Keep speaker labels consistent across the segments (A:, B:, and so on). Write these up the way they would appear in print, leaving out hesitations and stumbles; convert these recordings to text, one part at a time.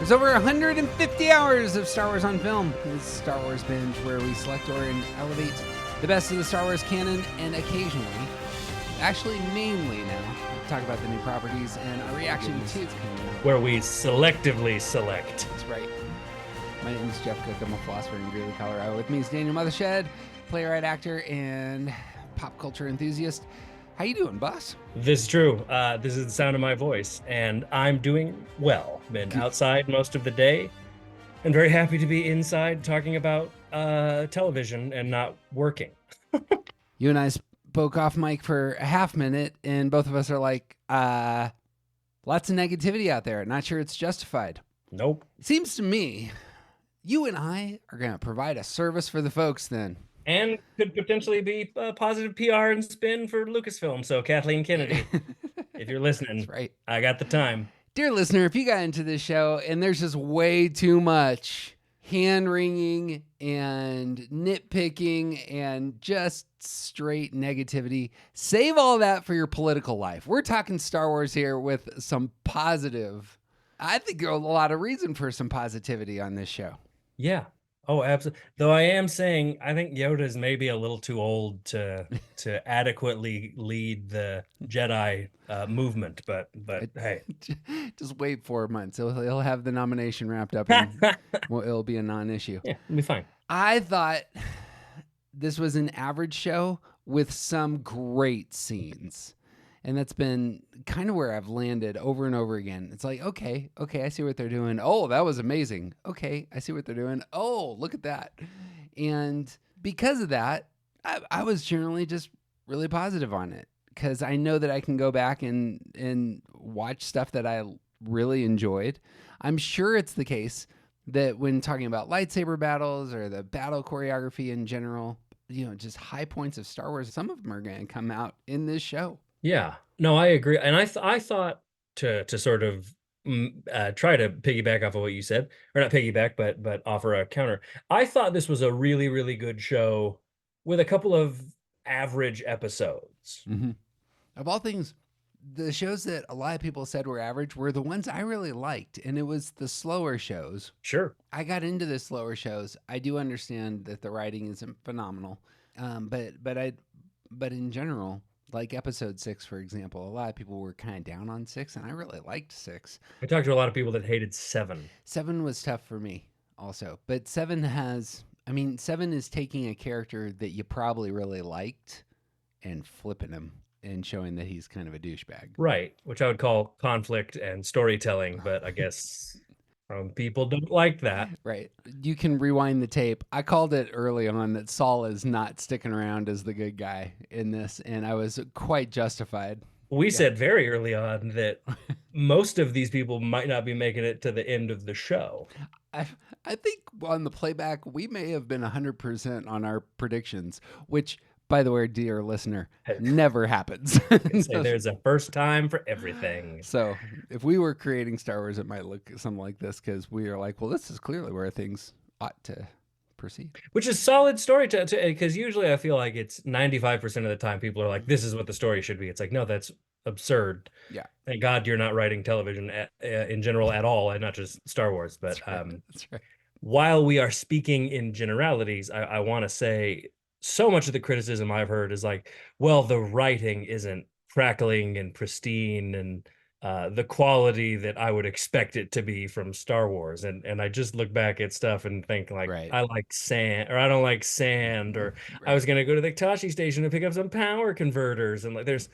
A: There's over 150 hours of Star Wars on film. This is Star Wars Binge, where we select or elevate the best of the Star Wars canon, and occasionally, actually mainly now, we talk about the new properties and our reaction to its canon.
B: Where we selectively select.
A: That's right. My name is Jeff Cook. I'm a philosopher in Greeley, Colorado. With me is Daniel Mothershed, playwright, actor, and pop culture enthusiast. How you doing, boss?
B: This is true. This is the sound of my voice, and I'm doing well. Been outside most of the day, and very happy to be inside talking about television and not working.
A: You and I spoke off mic for a half minute, and both of us are like, lots of negativity out there. Not sure it's justified.
B: Nope.
A: It seems to me you and I are going to provide a service for the folks then.
B: And could potentially be a positive PR and spin for Lucasfilm. So Kathleen Kennedy, if you're listening,
A: That's right.
B: I got the time.
A: Dear listener, if you got into this show and there's just way too much hand-wringing and nitpicking and just straight negativity, save all that for your political life. We're talking Star Wars here with some positive. I think there's a lot of reason for some positivity on this show.
B: Yeah. Oh, absolutely. Though I am saying, I think Yoda's maybe a little too old to adequately lead the Jedi movement. But hey,
A: just wait 4 months. He'll have the nomination wrapped up, and it'll be a non-issue.
B: Yeah, it'll be fine.
A: I thought this was an average show with some great scenes. And that's been kind of where I've landed over and over again. It's like, okay, I see what they're doing. Oh, that was amazing. Okay, I see what they're doing. Oh, look at that. And because of that, I was generally just really positive on it, because I know that I can go back and watch stuff that I really enjoyed. I'm sure it's the case that when talking about lightsaber battles or the battle choreography in general, just high points of Star Wars, some of them are going to come out in this show.
B: Yeah, no, I agree. And I thought to sort of try to piggyback off of what you said, or not piggyback, but offer a counter. I thought this was a really, really good show with a couple of average episodes.
A: Mm-hmm. Of all things, the shows that a lot of people said were average were the ones I really liked, and it was the slower shows.
B: Sure.
A: I got into the slower shows. I do understand that the writing isn't phenomenal, but in general, like episode 6, for example, a lot of people were kind of down on 6, and I really liked 6.
B: I talked to a lot of people that hated 7.
A: 7 was tough for me also, but 7 is taking a character that you probably really liked and flipping him and showing that he's kind of a douchebag.
B: Right, which I would call conflict and storytelling, but I guess people don't like that.
A: Right. You can rewind the tape. I called it early on that Saul is not sticking around as the good guy in this, and I was quite justified.
B: We said very early on that most of these people might not be making it to the end of the show.
A: I think on the playback, we may have been 100% on our predictions, which, by the way, dear listener, never happens.
B: So there's a first time for everything.
A: So if we were creating Star Wars, it might look something like this, because we are like, well, this is clearly where things ought to proceed.
B: Which is solid story because usually I feel like it's 95% of the time people are like, this is what the story should be. It's like, no, that's absurd.
A: Yeah.
B: Thank God you're not writing television in general at all, and not just Star Wars. But
A: That's right.
B: While we are speaking in generalities, I want to say so much of the criticism I've heard is like, well, the writing isn't crackling and pristine and the quality that I would expect it to be from Star Wars. And I just look back at stuff and think like,
A: Right.
B: I like sand, or I don't like sand, or
A: Right.
B: I was going to go to the Tashi station to pick up some power converters. And like, there's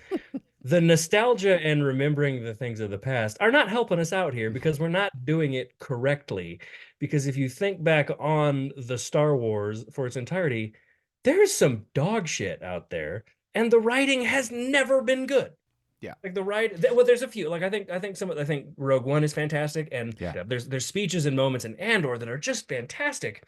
B: the nostalgia and remembering the things of the past are not helping us out here, because we're not doing it correctly. Because if you think back on the Star Wars for its entirety, there's some dog shit out there, and the writing has never been good.
A: Yeah.
B: Like well, there's a few. Like I think Rogue One is fantastic, and there's speeches and moments in Andor that are just fantastic.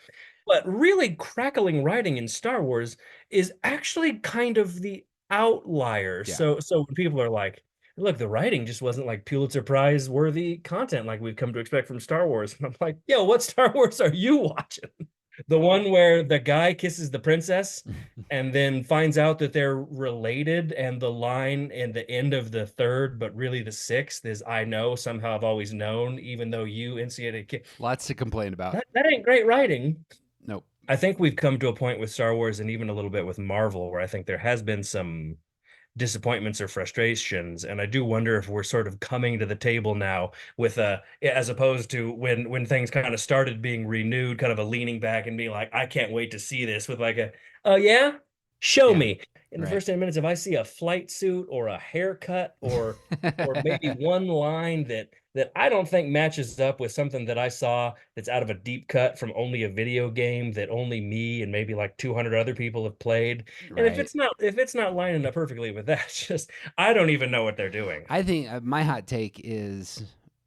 B: But really crackling writing in Star Wars is actually kind of the outlier.
A: Yeah.
B: So when people are like, look, the writing just wasn't like Pulitzer Prize worthy content like we've come to expect from Star Wars. And I'm like, yo, what Star Wars are you watching? The one where the guy kisses the princess and then finds out that they're related, and the line in the end of the third, but really the sixth, is "I know, somehow I've always known, even though you instigated kid."
A: Lots to complain about.
B: That ain't great writing.
A: Nope.
B: I think we've come to a point with Star Wars and even a little bit with Marvel where I think there has been some disappointments or frustrations, and I do wonder if we're sort of coming to the table now with a, as opposed to when things kind of started being renewed, kind of a leaning back and being like, I can't wait to see this, with like a, oh yeah, show
A: Yeah.
B: me in the
A: Right.
B: first 10 minutes if I see a flight suit or a haircut or maybe one line that I don't think matches up with something that I saw that's out of a deep cut from only a video game that only me and maybe like 200 other people have played. And
A: Right.
B: if it's not lining up perfectly with that, just I don't even know what they're doing.
A: I think my hot take is,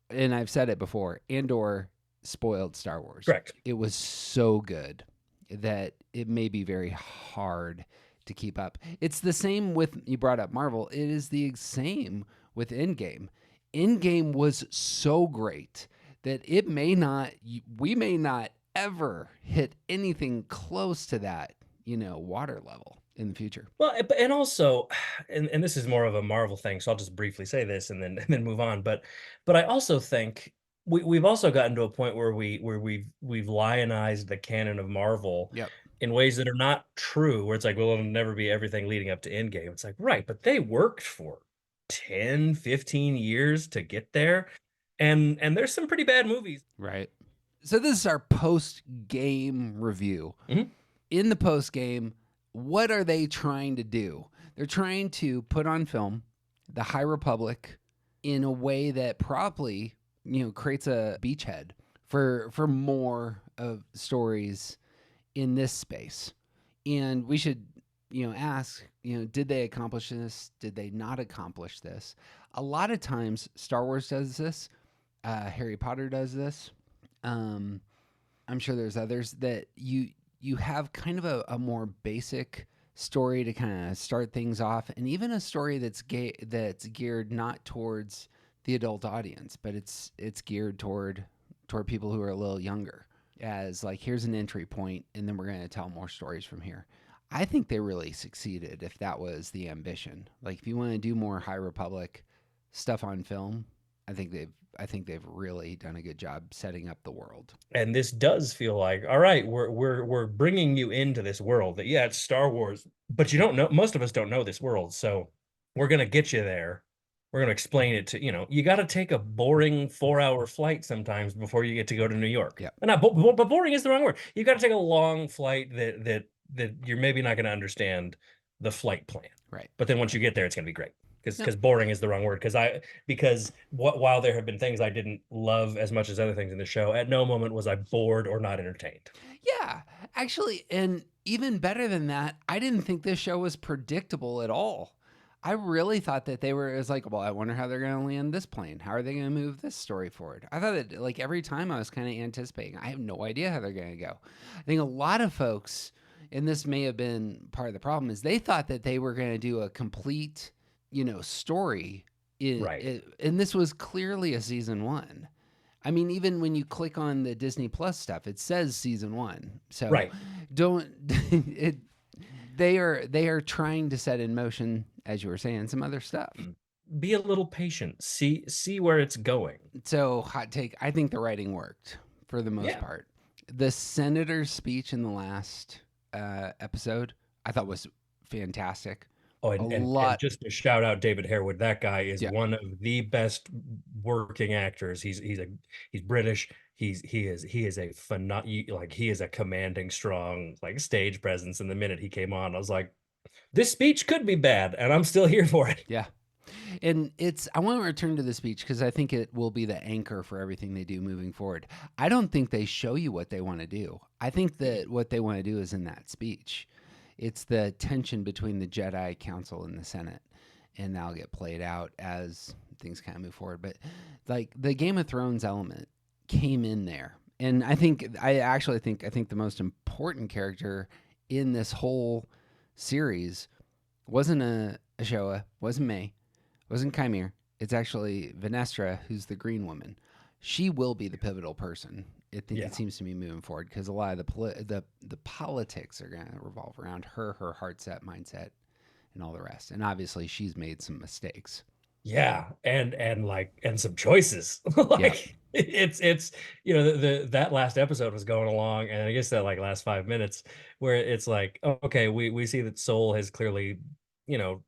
A: and I've said it before, Andor spoiled Star Wars.
B: Correct.
A: It was so good that it may be very hard to keep up. It's the same with, you brought up Marvel. It is the same with Endgame. Endgame was so great that we may not ever hit anything close to that, water level in the future.
B: Well, and also, and this is more of a Marvel thing, so I'll just briefly say this and then move on. But I also think we've also gotten to a point where we've lionized the canon of Marvel
A: Yep.
B: in ways that are not true, where it's like, well, it'll never be everything leading up to Endgame. It's like, right, but they worked for 10, 15 years to get there. And there's some pretty bad movies.
A: Right. So this is our post game review.
B: Mhm.
A: In the post game, what are they trying to do? They're trying to put on film the High Republic in a way that probably, creates a beachhead for more of stories in this space. And we should, ask, did they accomplish this? Did they not accomplish this? A lot of times Star Wars does this. Harry Potter does this. I'm sure there's others that you have kind of a more basic story to kind of start things off, and even a story that's geared not towards the adult audience, but it's geared toward people who are a little younger. As like, here's an entry point, and then we're going to tell more stories from here. I think they really succeeded if that was the ambition. Like, if you want to do more High Republic stuff on film, I think they've really done a good job setting up the world.
B: And this does feel like, all right, we're bringing you into this world that, yeah, it's Star Wars, but you don't know, most of us don't know this world, so we're gonna get you there. We're gonna explain it to you got to take a boring 4-hour flight sometimes before you get to go to New York.
A: Yep.
B: And not, but boring is the wrong word. You got to take a long flight that you're maybe not going to understand the flight plan.
A: Right.
B: But then once you get there, it's going to be great. Because
A: Yep.
B: boring is the wrong word. Because while there have been things I didn't love as much as other things in the show, at no moment was I bored or not entertained.
A: Yeah, actually, and even better than that, I didn't think this show was predictable at all. I really thought that it was like, well, I wonder how they're going to land this plane. How are they going to move this story forward? I thought that, like, every time I was kind of anticipating. I have no idea how they're going to go. I think a lot of folks, and this may have been part of the problem, is they thought that they were going to do a complete, story.
B: Right.
A: And this was clearly a season 1. I mean, even when you click on the Disney Plus stuff, it says season 1. So
B: Right.
A: don't they are trying to set in motion, as you were saying, some other stuff.
B: Be a little patient. See where it's going.
A: So, hot take, I think the writing worked for the most
B: Yeah.
A: part. The senator's speech in the last episode, I thought was fantastic.
B: Oh,
A: A
B: and
A: lot.
B: just to shout out David Harewood, that guy is
A: Yeah.
B: one of the best working actors. He's British. He is a he is a commanding, strong, like, stage presence. And the minute he came on, I was like, this speech could be bad, and I'm still here for it.
A: Yeah. And I want to return to the speech because I think it will be the anchor for everything they do moving forward. I don't think they show you what they want to do. I think that what they want to do is in that speech. It's the tension between the Jedi Council and the Senate, and that'll get played out as things kind of move forward. But like, the Game of Thrones element came in there, and I think the most important character in this whole series wasn't a Ashoa, wasn't May, wasn't Chimere. It's actually Venestra, who's the Green Woman. She will be the pivotal person It
B: Yeah.
A: seems to be moving forward because a lot of the politics are going to revolve around her heart set, mindset, and all the rest. And obviously, she's made some mistakes.
B: Yeah, and like and some choices.
A: Yeah.
B: Like it's the that last episode was going along, and I guess that like last 5 minutes where it's like, okay, we see that Soul has clearly,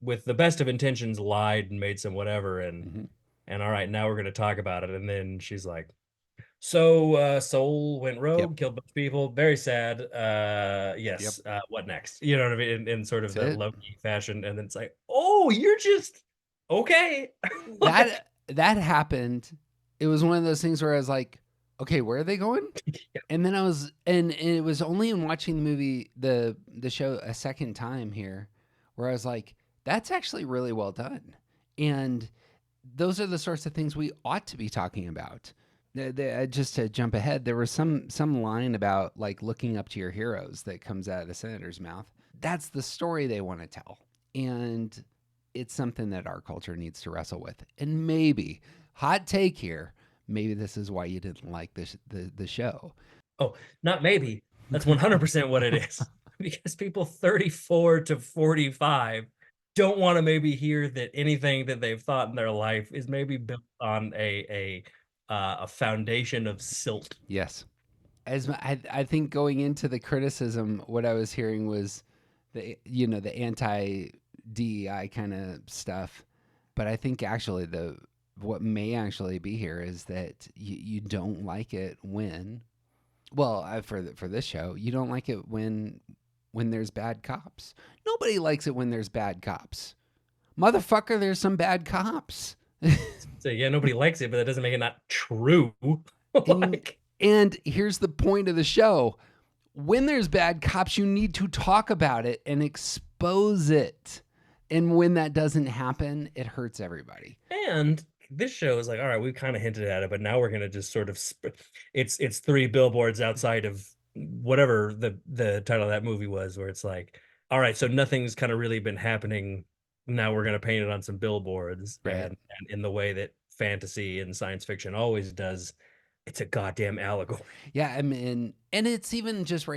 B: with the best of intentions lied and made some whatever,
A: Hmm.
B: and all right, now we're gonna talk about it. And then she's like, so Soul went
A: Yep.
B: rogue, killed a bunch of people, very sad.
A: Yep.
B: Yes, what next? You know what I mean? In sort of
A: That's
B: that
A: it.
B: low-key fashion, and then it's like, oh, you're just okay. Like,
A: That happened. It was one of those things where I was like, okay, where are they going? And then and it was only in watching the movie, the show a second time here, where I was like, that's actually really well done. And those are the sorts of things we ought to be talking about. Just to jump ahead, there was some line about like looking up to your heroes that comes out of the senator's mouth. That's the story they want to tell, and it's something that our culture needs to wrestle with. And maybe, hot take here, maybe this is why you didn't like the show.
B: oh, not maybe. That's 100% what it is. Because people 34 to 45 don't want to maybe hear that anything that they've thought in their life is maybe built on a foundation of silt.
A: Yes, I think going into the criticism, what I was hearing was the anti DEI kind of stuff. But I think actually the what may actually be here is that you don't like it when, well, for this show, you don't like it when there's bad cops. Nobody likes it when there's bad cops. Motherfucker, there's some bad cops.
B: So yeah, nobody likes it, but that doesn't make it not true.
A: and
B: Like,
A: and here's the point of the show. When there's bad cops, you need to talk about it and expose it. And when that doesn't happen, it hurts everybody.
B: and this show is like, all right, we kind of hinted at it, but now we're gonna just sort of it's three billboards outside of whatever the title of that movie was, where it's like, all right, so nothing's kind of really been happening. Now we're gonna paint it on some billboards,
A: Right.
B: and in the way that fantasy and science fiction always does, it's a goddamn allegory.
A: Yeah, I mean, and it's even just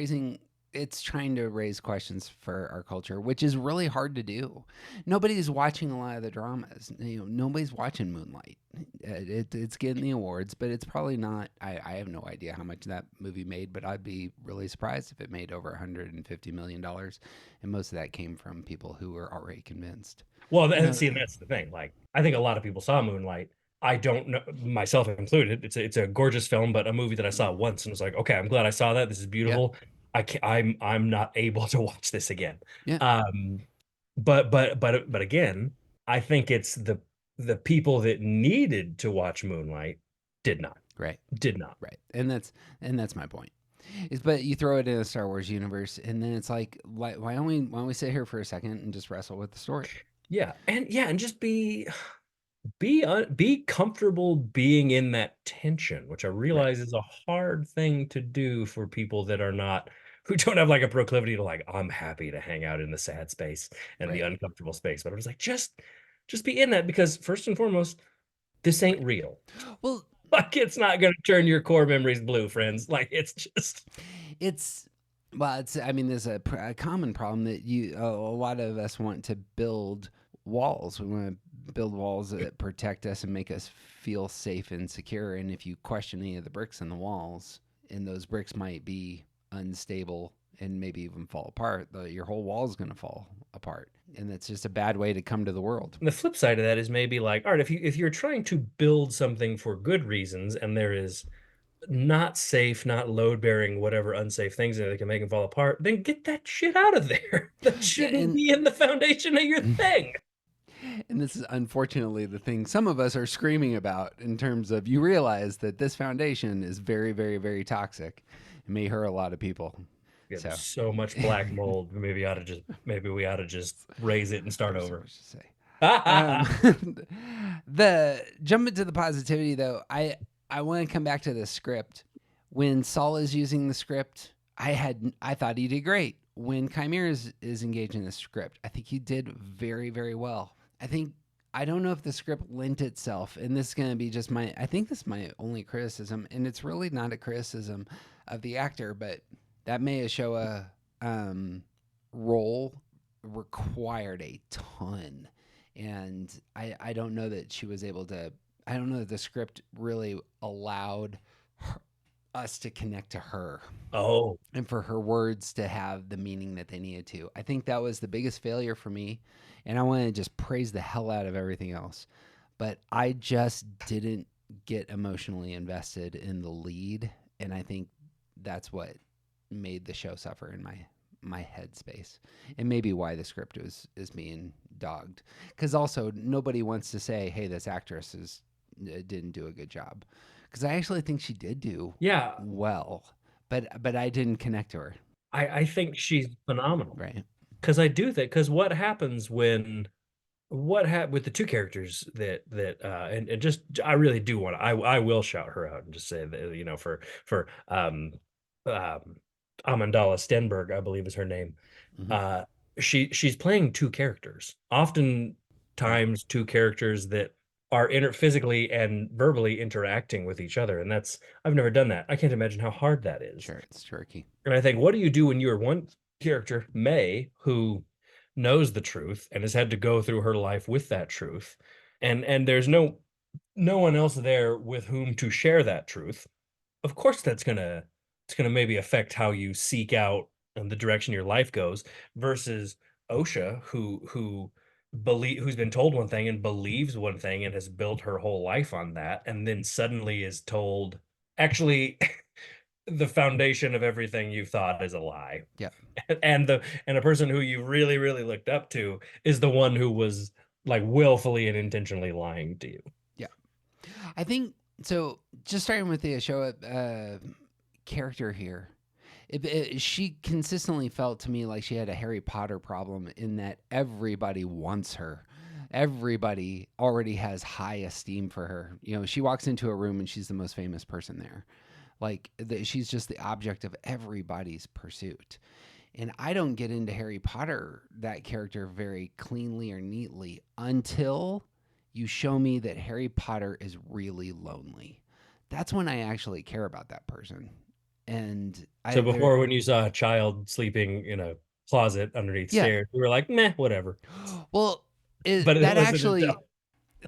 A: it's trying to raise questions for our culture, which is really hard to do. Nobody's watching a lot of the dramas. Nobody's watching Moonlight. It's getting the awards, but it's probably not. I have no idea how much that movie made, but I'd be really surprised if it made over $150 million, and most of that came from people who were already convinced.
B: Well,
A: You
B: and
A: know,
B: see, that's the thing. Like, I think a lot of people saw Moonlight. I don't know, myself included. It's a gorgeous film, but a movie that I saw once and was like, okay, I'm glad I saw that. This is
A: yeah,
B: beautiful. I'm not able to watch this again.
A: yeah,
B: Um, but again, I think it's the people that needed to watch Moonlight did not
A: right,
B: did not.
A: right, and that's my point. Is but you throw it in a Star Wars universe, and then it's like, why don't we sit here for a second and just wrestle with the story?
B: And just be comfortable being in that tension, which I
A: Right,
B: realize is a hard thing to do for people that are not who don't have like a proclivity to like, I'm happy to hang out in the sad space and the
A: right,
B: uncomfortable space. But I was like, just be in that, because first and foremost, this ain't
A: right.
B: real.
A: Well,
B: Like, it's not gonna turn your core memories blue, friends. Like, it's just
A: it's it's. I mean, there's a common problem that a lot of us want to build walls. We want to build walls that protect us and make us feel safe and secure. And if you question any of the bricks in the walls, and those bricks might be unstable and maybe even fall apart, your whole wall is going to fall apart. And that's just a bad way to come to the world.
B: the flip side of that is maybe like, all right, if you're trying to build something for good reasons and there is not safe, not load bearing, whatever unsafe things that can make them fall apart, then get that shit out of there. That
A: Yeah,
B: shouldn't be in the foundation of your thing.
A: and this is unfortunately the thing some of us are screaming about, in terms of, you realize that this foundation is very, very, very toxic. It may hurt a lot of people.
B: Yeah,
A: So,
B: there's so much black mold. Maybe we ought to just raise it and start
A: there's so
B: over.
A: much to say. Um, the jumping to the positivity though, I want to come back to the script. When Saul is using the script, I thought he did great. When Chimera is engaged in the script, I think he did very, very well. I think I don't know if the script lent itself, and this is going to be just my, I think this is my only criticism, and it's really not a criticism of the actor, but that Maya Showa role required a ton. And I don't know that she was able to, I don't know that the script really allowed her, us to connect to her
B: Oh,
A: and for her words to have the meaning that they needed to. I think that was the biggest failure for me. And I want to just praise the hell out of everything else. But I just didn't get emotionally invested in the lead. And I think that's what made the show suffer in my headspace, and maybe why the script is being dogged. Because also nobody wants to say, "Hey, this actress is didn't do a good job," because I actually think she did do
B: yeah.
A: well, but I didn't connect to her.
B: I think she's phenomenal
A: Right.
B: because I do think because what happens when what happened with the two characters and just I really do want to I will shout her out and just say that for Amandala Stenberg, I believe is her name.
A: Hmm.
B: uh she's playing two characters, often
A: Right.
B: times two characters that are physically and verbally interacting with each other, and that's I've never done that. I can't imagine how hard that is.
A: Sure, it's tricky.
B: And I think, what do you do when you're one character, May, who knows the truth and has had to go through her life with that truth, and there's no one else there with whom to share that truth? Of course, it's gonna maybe affect how you seek out and the direction your life goes, versus Osha, who's been told one thing and believes one thing and has built her whole life on that, and then suddenly is told, actually, the foundation of everything you thought is a lie.
A: Yeah.
B: And a person who you really, really looked up to is the one who was like willfully and intentionally lying to you.
A: Yeah. I think so. Just starting with the show character here, she consistently felt to me like she had a Harry Potter problem in that everybody wants her. Everybody already has high esteem for her. You know, she walks into a room and she's the most famous person there. Like she's just the object of everybody's pursuit. And I don't get into Harry Potter, that character, very cleanly or neatly until you show me that Harry Potter is really lonely. That's when I actually care about that person. And I
B: So
A: there
B: before, when you saw a child sleeping in a closet underneath
A: yeah.
B: stairs, you were like, meh, whatever.
A: Well,
B: But it wasn't until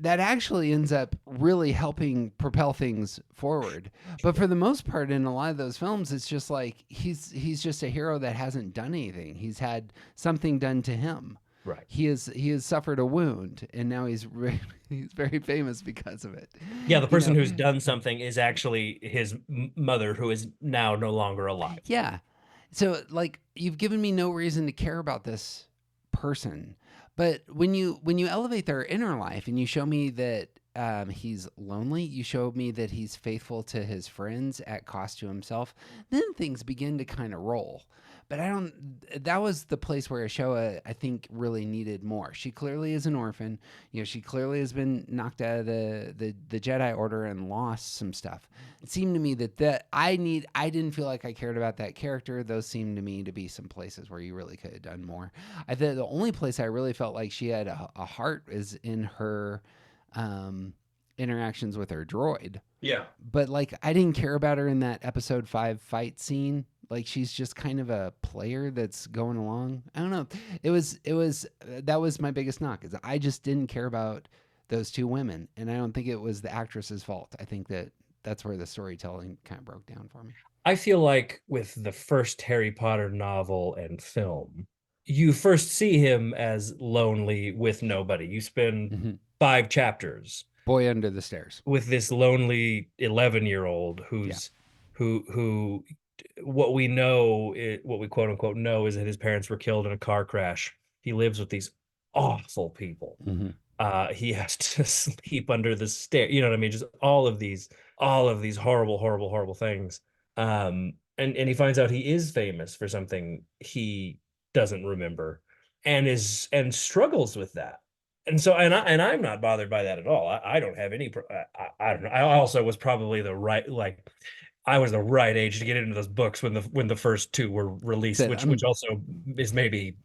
A: that actually ends up really helping propel things forward. But for the most part, in a lot of those films, it's just like he's just a hero that hasn't done anything. He's had something done to him.
B: right.
A: He has suffered a wound, and now he's very famous because of it.
B: Yeah, the
A: You
B: person
A: know,
B: who's done something is actually his mother, who is now no longer alive.
A: yeah. So like you've given me no reason to care about this person. But when you elevate their inner life and you show me that he's lonely, you show me that he's faithful to his friends at cost to himself, then things begin to kind of roll. But I don't. That was the place where Ashoa, I think, really needed more. She clearly is an orphan. You know, she clearly has been knocked out of the Jedi Order and lost some stuff. It seemed to me that I didn't feel like I cared about that character. Those seemed to me to be some places where you really could have done more. I think the only place I really felt like she had a heart is in her um, interactions with her droid.
B: Yeah.
A: But like I didn't care about her in that episode 5 fight scene. Like she's just kind of a player that's going along. I don't know. It was that was my biggest knock, is I just didn't care about those two women, and I don't think it was the actress's fault. I think that's where the storytelling kind of broke down for me.
B: I feel like with the first Harry Potter novel and film, you first see him as lonely with nobody. You spend
A: Hmm.
B: 5 chapters
A: Boy Under the Stairs.
B: with this lonely 11-year-old
A: Yeah.
B: who what we know, what we quote unquote know, is that his parents were killed in a car crash. He lives with these awful people.
A: Hmm.
B: He has to sleep under the stair. You know what I mean? Just all of these horrible, horrible, horrible things. And he finds out he is famous for something he doesn't remember, and struggles with that. And so, I'm not bothered by that at all. I don't have any. I don't know. I also was probably the right, like, I was the right age to get into those books when the first two were released,
A: Said
B: which also is maybe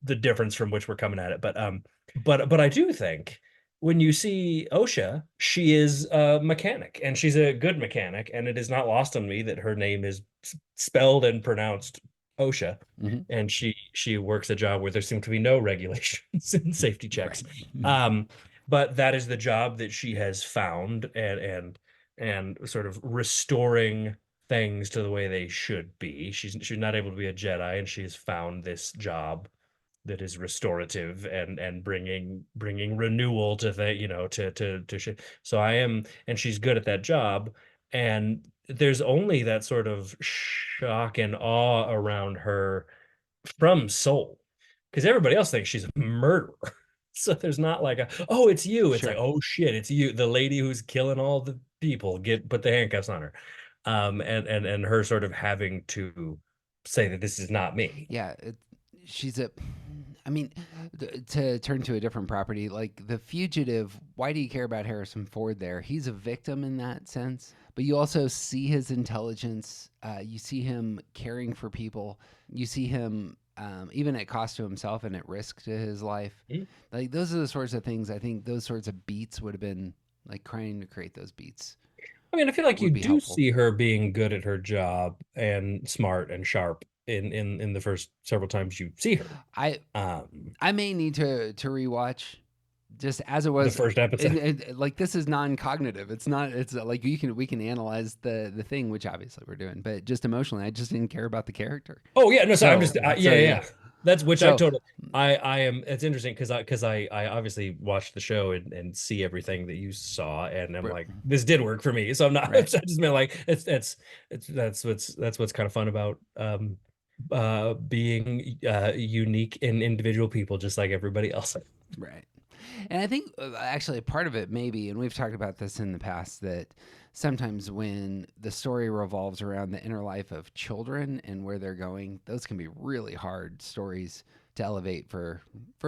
B: the difference from which we're coming at it. But I do think when you see OSHA, she is a mechanic, and she's a good mechanic, and it is not lost on me that her name is spelled and pronounced OSHA,
A: Hmm.
B: and she works a job where there seem to be no regulations and safety checks.
A: Right.
B: Um, but that is the job that she has found, and sort of restoring things to the way they should be. She's not able to be a Jedi, and she has found this job that is restorative and bringing renewal to the so I am, and she's good at that job, and there's only that sort of shock and awe around her from Soul, because everybody else thinks she's a murderer. So there's not like a, oh, it's you. It's like,
A: Sure.
B: oh shit, it's you, the lady who's killing all the people. Get put the handcuffs on her. And her sort of having to say that this is not me.
A: Yeah, she's a. I mean, to turn to a different property, like The Fugitive. Why do you care about Harrison Ford there? He's a victim in that sense, but you also see his intelligence. You see him caring for people. You see him even at cost to himself and at risk to his life. Like those are the sorts of things. I think those sorts of beats would have been like trying to create those beats
B: I mean, I feel like you
A: would be
B: do
A: helpful.
B: see her being good at her job and smart and sharp in the first several times you see her.
A: I
B: Um,
A: I may need to rewatch just as it
B: the
A: was.
B: first episode.
A: Like this is non-cognitive. It's not. It's like we can analyze the thing, which obviously we're doing, but just emotionally, I just didn't care about the character.
B: Oh yeah, no, sorry, I'm
A: So
B: just
A: so
B: yeah,
A: yeah.
B: yeah. That's which I
A: So
B: totally. I am. It's interesting because I obviously watched the show and see everything that you saw, and I'm like, this did work for me. So I'm not. I
A: right,
B: just meant like it's that's what's kind of fun about being unique and individual people, just like everybody else.
A: right. And I think actually part of it maybe, and we've talked about this in the past, that sometimes when the story revolves around the inner life of children and where they're going, those can be really hard stories to elevate for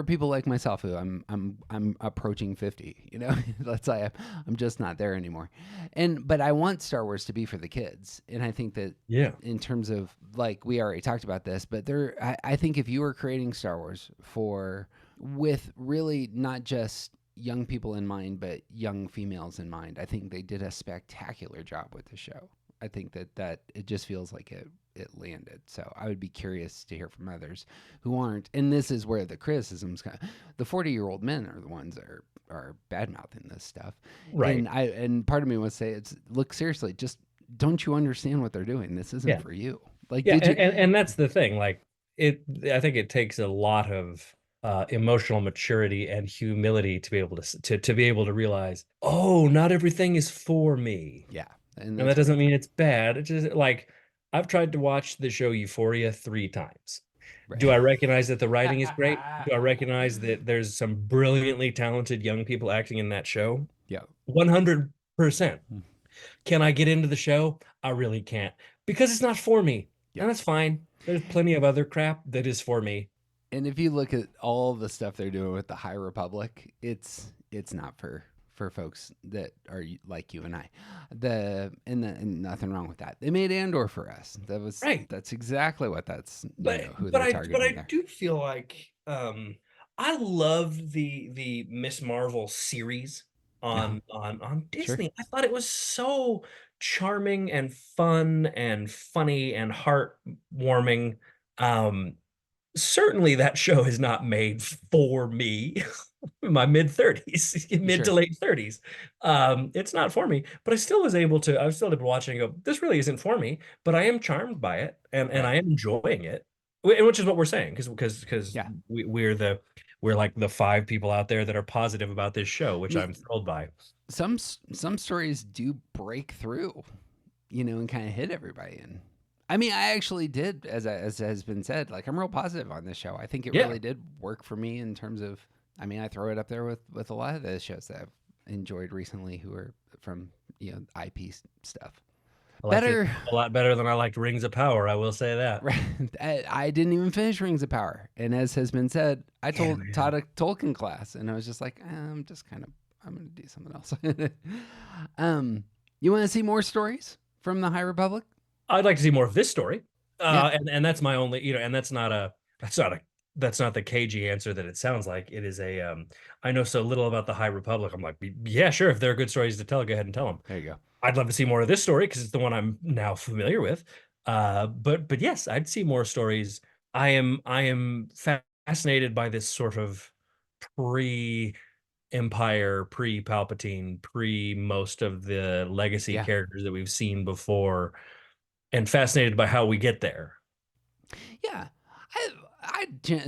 A: people like myself who I'm approaching 50. You know, let's say I'm just not there anymore. And but I want Star Wars to be for the kids, and I think that
B: Yeah.
A: in terms of like we already talked about this, but I think if you were creating Star Wars for with really not just young people in mind, but young females in mind. I think they did a spectacular job with the show. I think that it just feels like it landed. So I would be curious to hear from others who aren't. And this is where the criticisms come. The 40-year-old men are the ones that are bad mouthing this stuff.
B: Right.
A: And part of me would say it's look seriously, just don't you understand what they're doing? This isn't
B: Yeah.
A: for you. Like
B: Yeah,
A: did you
B: and that's the thing. Like it, I think it takes a lot of emotional maturity and humility to be able to be able to realize, oh, not everything is for me,
A: yeah, and
B: and
A: that's
B: that doesn't
A: great.
B: mean it's bad. It's just like I've tried to watch the show Euphoria 3 times. Do
A: Right.
B: I recognize that the writing is great? Do I recognize that there's some brilliantly talented young people acting in that show?
A: Yeah.
B: 100%. Can I get into the show? I really can't because it's not for me.
A: Yeah.
B: And that's fine. There's plenty of other crap that is for me.
A: And if you look at all the stuff they're doing with the High Republic, it's not for folks that are like you and I. And nothing wrong with that. They made Andor for us.
B: Right.
A: That's exactly what that's
B: But
A: who
B: but
A: they're
B: I but
A: targeting
B: I
A: there.
B: do feel like I love the Miss Marvel series
A: Yeah,
B: on
A: sure,
B: Disney. I thought it was so charming and fun and funny and heartwarming. Um Certainly that show is not made for me in my mid 30s, mid to
A: sure.
B: late 30s. It's not for me, but I was still able to watch it and go, this really isn't for me, but I am charmed by it, and
A: Right.
B: I am enjoying it. Which is what we're saying, because
A: Yeah.
B: we're like the 5 people out there that are positive about this show,
A: I
B: which I'm
A: mean,
B: thrilled by.
A: some stories do break through, and kind of hit everybody. And I mean, I actually did, as has been said, like I'm real positive on this show. I think it
B: Yeah.
A: really did work for me in terms of. I mean, I throw it up there with a lot of the shows that I've enjoyed recently, who are from IP stuff.
B: I liked it
A: Better,
B: a lot better than I liked Rings of Power, I will say that.
A: right? I didn't even finish Rings of Power, and as has been said, I
B: Yeah,
A: taught
B: man.
A: a Tolkien class, and I was just like, I'm just kind of I'm gonna do something else. um, you want to see more stories from the High Republic?
B: I'd like to see more of this story.
A: Yeah,
B: And that's my only, and that's not a that's not the cagey answer that it sounds like. It is a I know so little about the High Republic. I'm like, yeah, sure. If there are good stories to tell, go ahead and tell them.
A: There you go.
B: I'd love to see more of this story because it's the one I'm now familiar with. But yes, I'd see more stories. I am fascinated by this sort of pre-Empire, pre-Palpatine, pre most of the legacy
A: Yeah.
B: characters that we've seen before, and fascinated by how we get there.
A: Yeah.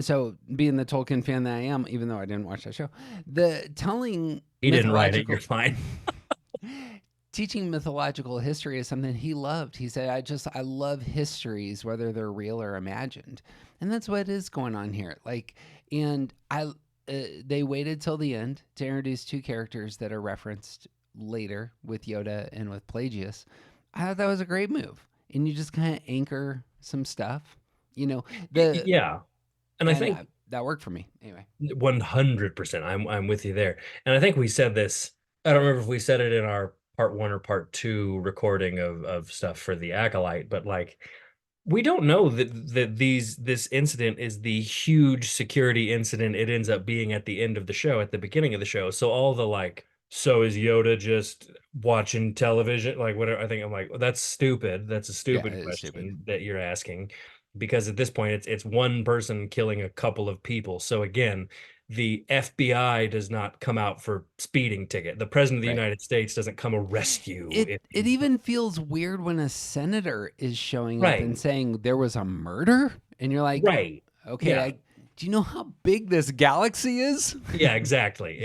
A: So being the Tolkien fan that I am, even though I didn't watch that show, the telling
B: He didn't write it. You're
A: mythological
B: fine.
A: teaching mythological history is something he loved. He said, I love histories, whether they're real or imagined. And that's what is going on here. Like, and they waited till the end to introduce two characters that are referenced later with Yoda and with Plagius. I thought that was a great move. And you just kind of anchor some stuff, you know, the,
B: Yeah. And I
A: and
B: think
A: that worked for me anyway.
B: 100%. I'm with you there. And I think we said this. I don't remember if we said it in our part one or part two recording of stuff for the Acolyte, but like we don't know that this incident is the huge security incident it ends up being at the end of the show, at the beginning of the show. So all the like, so is Yoda just watching television? Like whatever. I think I'm like, well, that's stupid. That's a
A: Yeah,
B: stupid
A: it's stupid.
B: question that you're asking, because at this point it's one person killing a couple of people. So again, the FBI does not come out for speeding ticket. The president of the
A: Right.
B: United States doesn't come arrest you
A: It
B: if
A: it
B: you
A: even feels weird when a senator is showing up and
B: right,
A: saying there was a murder, and you're like,
B: right.
A: okay,
B: Yeah.
A: do you know how big this galaxy is?
B: Yeah, exactly.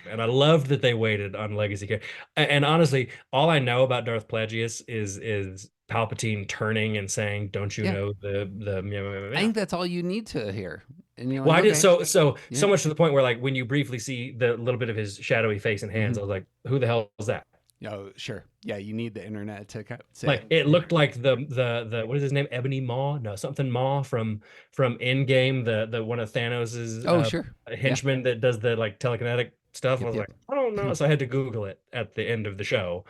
B: And I loved that they waited on Legacy Care. And honestly, all I know about Darth Plagueis is Palpatine turning and saying, "Don't you
A: Yeah,
B: know the meow, meow, meow,
A: I
B: meow."
A: think that's all you need to hear, and you're
B: Well,
A: like,
B: I did
A: okay,
B: so
A: yeah,
B: much to the point where like when you briefly see the little bit of his shadowy face and hands,
A: mm-hmm.
B: I was like, "Who the hell is that?"
A: Oh, sure, yeah, you need the internet to say,
B: Like it looked like the what is his name? Ebony Maw? No, something Maw from Endgame, the one of Thanos's
A: oh, sure, yeah,
B: henchman that does the like telekinetic stuff. I
A: yep,
B: was
A: yep.
B: like, I don't know. So I had to Google it at the end of the show.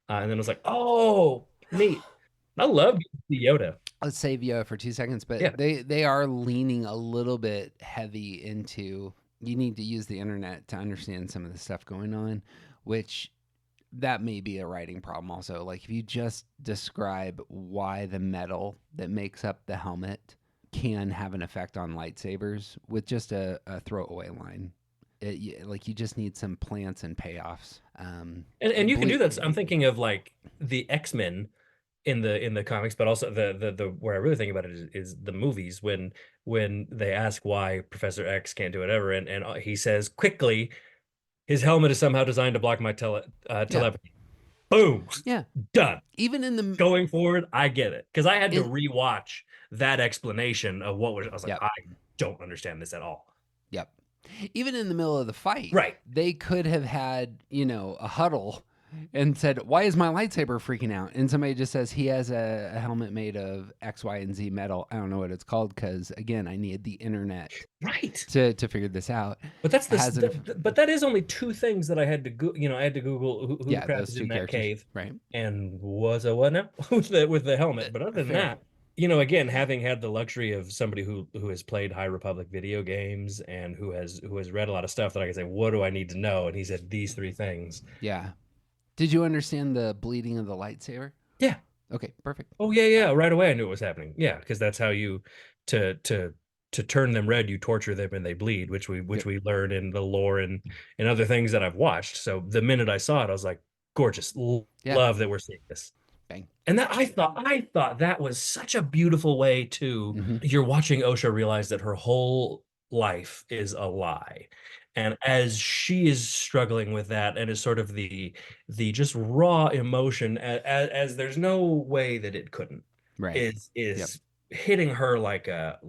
B: And then I was like, oh, neat. I love the Yoda.
A: Let's save you for 2 seconds, but
B: Yeah.
A: they are leaning a little bit heavy into you need to use the internet to understand some of the stuff going on, which that may be a writing problem also. Like if you just describe why the metal that makes up the helmet can have an effect on lightsabers with just a throwaway line. Like you just need some plants and payoffs.
B: And you can do
A: Ble-
B: that. I'm thinking of like the X-Men in the comics, but also the where I really think about it is the movies when they ask why Professor X can't do whatever, and he says quickly, his helmet is somehow designed to block my
A: yeah,
B: telepathy. Boom,
A: yeah.
B: done.
A: Even in the
B: Going forward, I get it because I had to
A: in
B: rewatch that explanation of what was. I was like,
A: yep,
B: I don't understand this at all.
A: yep. Even in the middle of the fight,
B: Right.
A: they could have had, a huddle and said, "Why is my lightsaber freaking out?" And somebody just says he has a helmet made of X, Y, and Z metal. I don't know what it's called because again, I need the internet
B: Right.
A: to figure this out.
B: But that's
A: Has an
B: but that is only two things that I had to go. I had to Google who the
A: yeah,
B: crap
A: those
B: is
A: two
B: in that
A: characters,
B: cave,
A: right?
B: and was a what now with the helmet. But other than
A: Fair.
B: that, again, having had the luxury of somebody who has played High Republic video games and who has read a lot of stuff that I can say, what do I need to know? And he said these three things.
A: Yeah. Did you understand the bleeding of the lightsaber?
B: Yeah.
A: Okay, perfect.
B: Oh yeah, yeah. Right away, I knew it was happening. Yeah, because that's how you to to to turn them red, you torture them and they bleed, which we
A: Yep.
B: learn in the lore and other things that I've watched. So the minute I saw it, I was like, gorgeous.
A: Yeah.
B: Love that we're seeing this.
A: Bang.
B: And that I thought that was such a beautiful way to
A: Mm-hmm.
B: you're watching Osha realize that her whole life is a lie. And as she is struggling with that and is sort of the just raw emotion as there's no way that it couldn't
A: Right. Yep.
B: is hitting her like a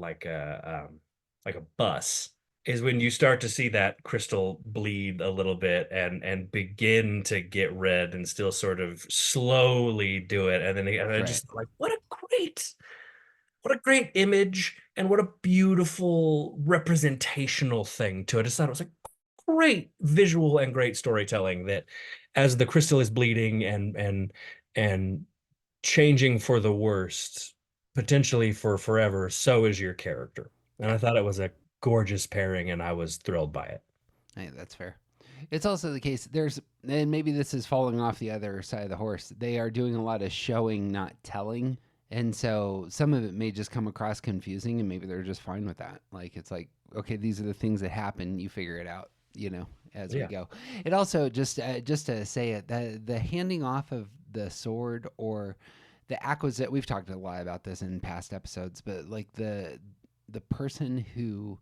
B: bus is when you start to see that crystal bleed a little bit and begin to get red and still sort of slowly do it. And then I
A: Right.
B: just like, what a great image and what a beautiful representational thing to it. I just thought it was like great visual and great storytelling that as the crystal is bleeding and changing for the worst, potentially for forever, so is your character. And I thought it was a gorgeous pairing, and I was thrilled by it.
A: Hey, that's fair. It's also the case and maybe this is falling off the other side of the horse. They are doing a lot of showing, not telling. And so some of it may just come across confusing, and maybe they're just fine with that. Like, it's like, okay, these are the things that happen. You figure it out, as we
B: Yeah.
A: go. It also, just to say it, the handing off of the sword, or the acquisition, we've talked a lot about this in past episodes, but like the person who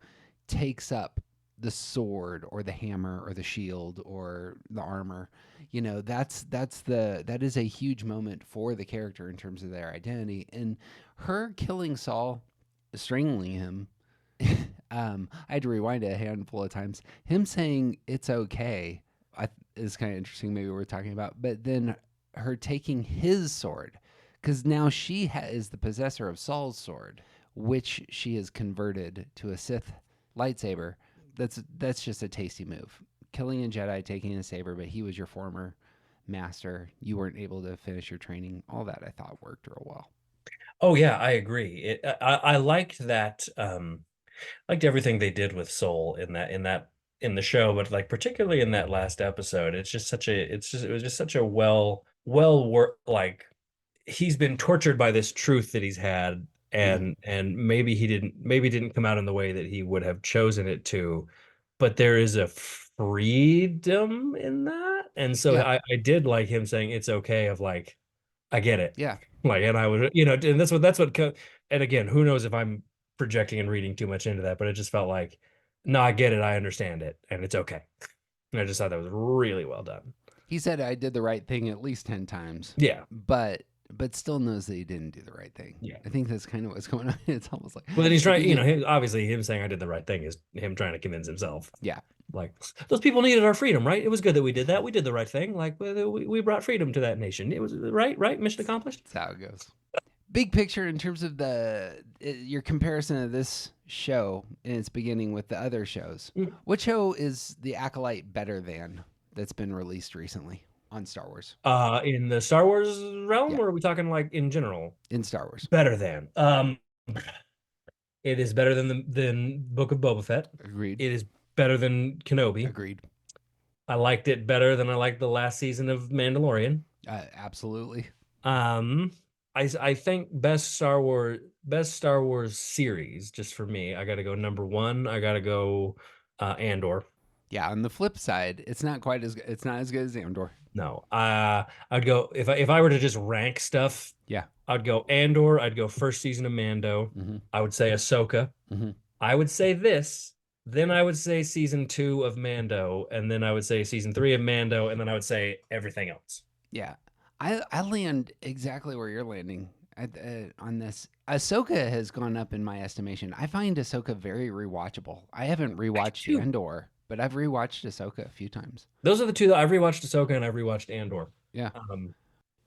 A: takes up the sword or the hammer or the shield or the armor, that is a huge moment for the character in terms of their identity. And her killing Saul, strangling him, I had to rewind it a handful of times. Him saying it's okay, is kind of interesting. Maybe we're talking about, but then her taking his sword, because now she is the possessor of Saul's sword, which she has converted to a Sith lightsaber. That's just a tasty move. Killing a Jedi, taking a saber, but he was your former master. You weren't able to finish your training. All that I thought worked real well.
B: Oh yeah, I agree. I liked that. Liked everything they did with Soul in the show, but like particularly in that last episode, it was just such a well work like he's been tortured by this truth that he's had,
A: Mm-hmm.
B: and maybe didn't come out in the way that he would have chosen it to, but there is a freedom in that. And so
A: Yeah,
B: I did like him saying it's okay, of like, I get it.
A: yeah.
B: Like, and I would, and and again, who knows if I'm projecting and reading too much into that, but it just felt like, no, I get it. I understand it. And it's okay. And I just thought that was really well done.
A: He said I did the right thing at least 10 times,
B: Yeah.
A: but still knows that he didn't do the right thing.
B: Yeah.
A: I think that's kind of what's going on. It's almost like
B: Well, then he's
A: like
B: trying, obviously him saying I did the right thing is him trying to convince himself.
A: yeah,
B: Like, those people needed our freedom, right? It was good that we did that. We did the right thing. Like, we brought freedom to that nation. It was right, right? Mission accomplished.
A: that's how it goes. Big picture in terms of your comparison of this show in its beginning with the other shows.
B: Mm.
A: What show is the Acolyte better than that's been released recently on Star Wars?
B: In the Star Wars realm,
A: Yeah,
B: or are we talking like in general?
A: in Star Wars.
B: Better than. It is better than than Book of Boba Fett.
A: Agreed.
B: It is better than Kenobi.
A: Agreed.
B: I liked it better than I liked the last season of Mandalorian.
A: Absolutely.
B: Um, I think best Star Wars series, just for me, I got to go number one. I got to go Andor.
A: Yeah. On the flip side, it's not as good as Andor.
B: No, I'd go if I were to just rank stuff.
A: Yeah.
B: I'd go Andor. I'd go first season of Mando.
A: Mm-hmm.
B: I would say Ahsoka.
A: Mm-hmm.
B: I would say this. Then I would say season two of Mando, and then I would say season three of Mando, and then I would say everything else.
A: Yeah. I land exactly where you're landing on this. Ahsoka has gone up in my estimation. I find Ahsoka very rewatchable. I haven't rewatched
B: Two.
A: Andor, but I've rewatched Ahsoka a few times.
B: Those are the two that I've rewatched Ahsoka and I've rewatched Andor.
A: Yeah.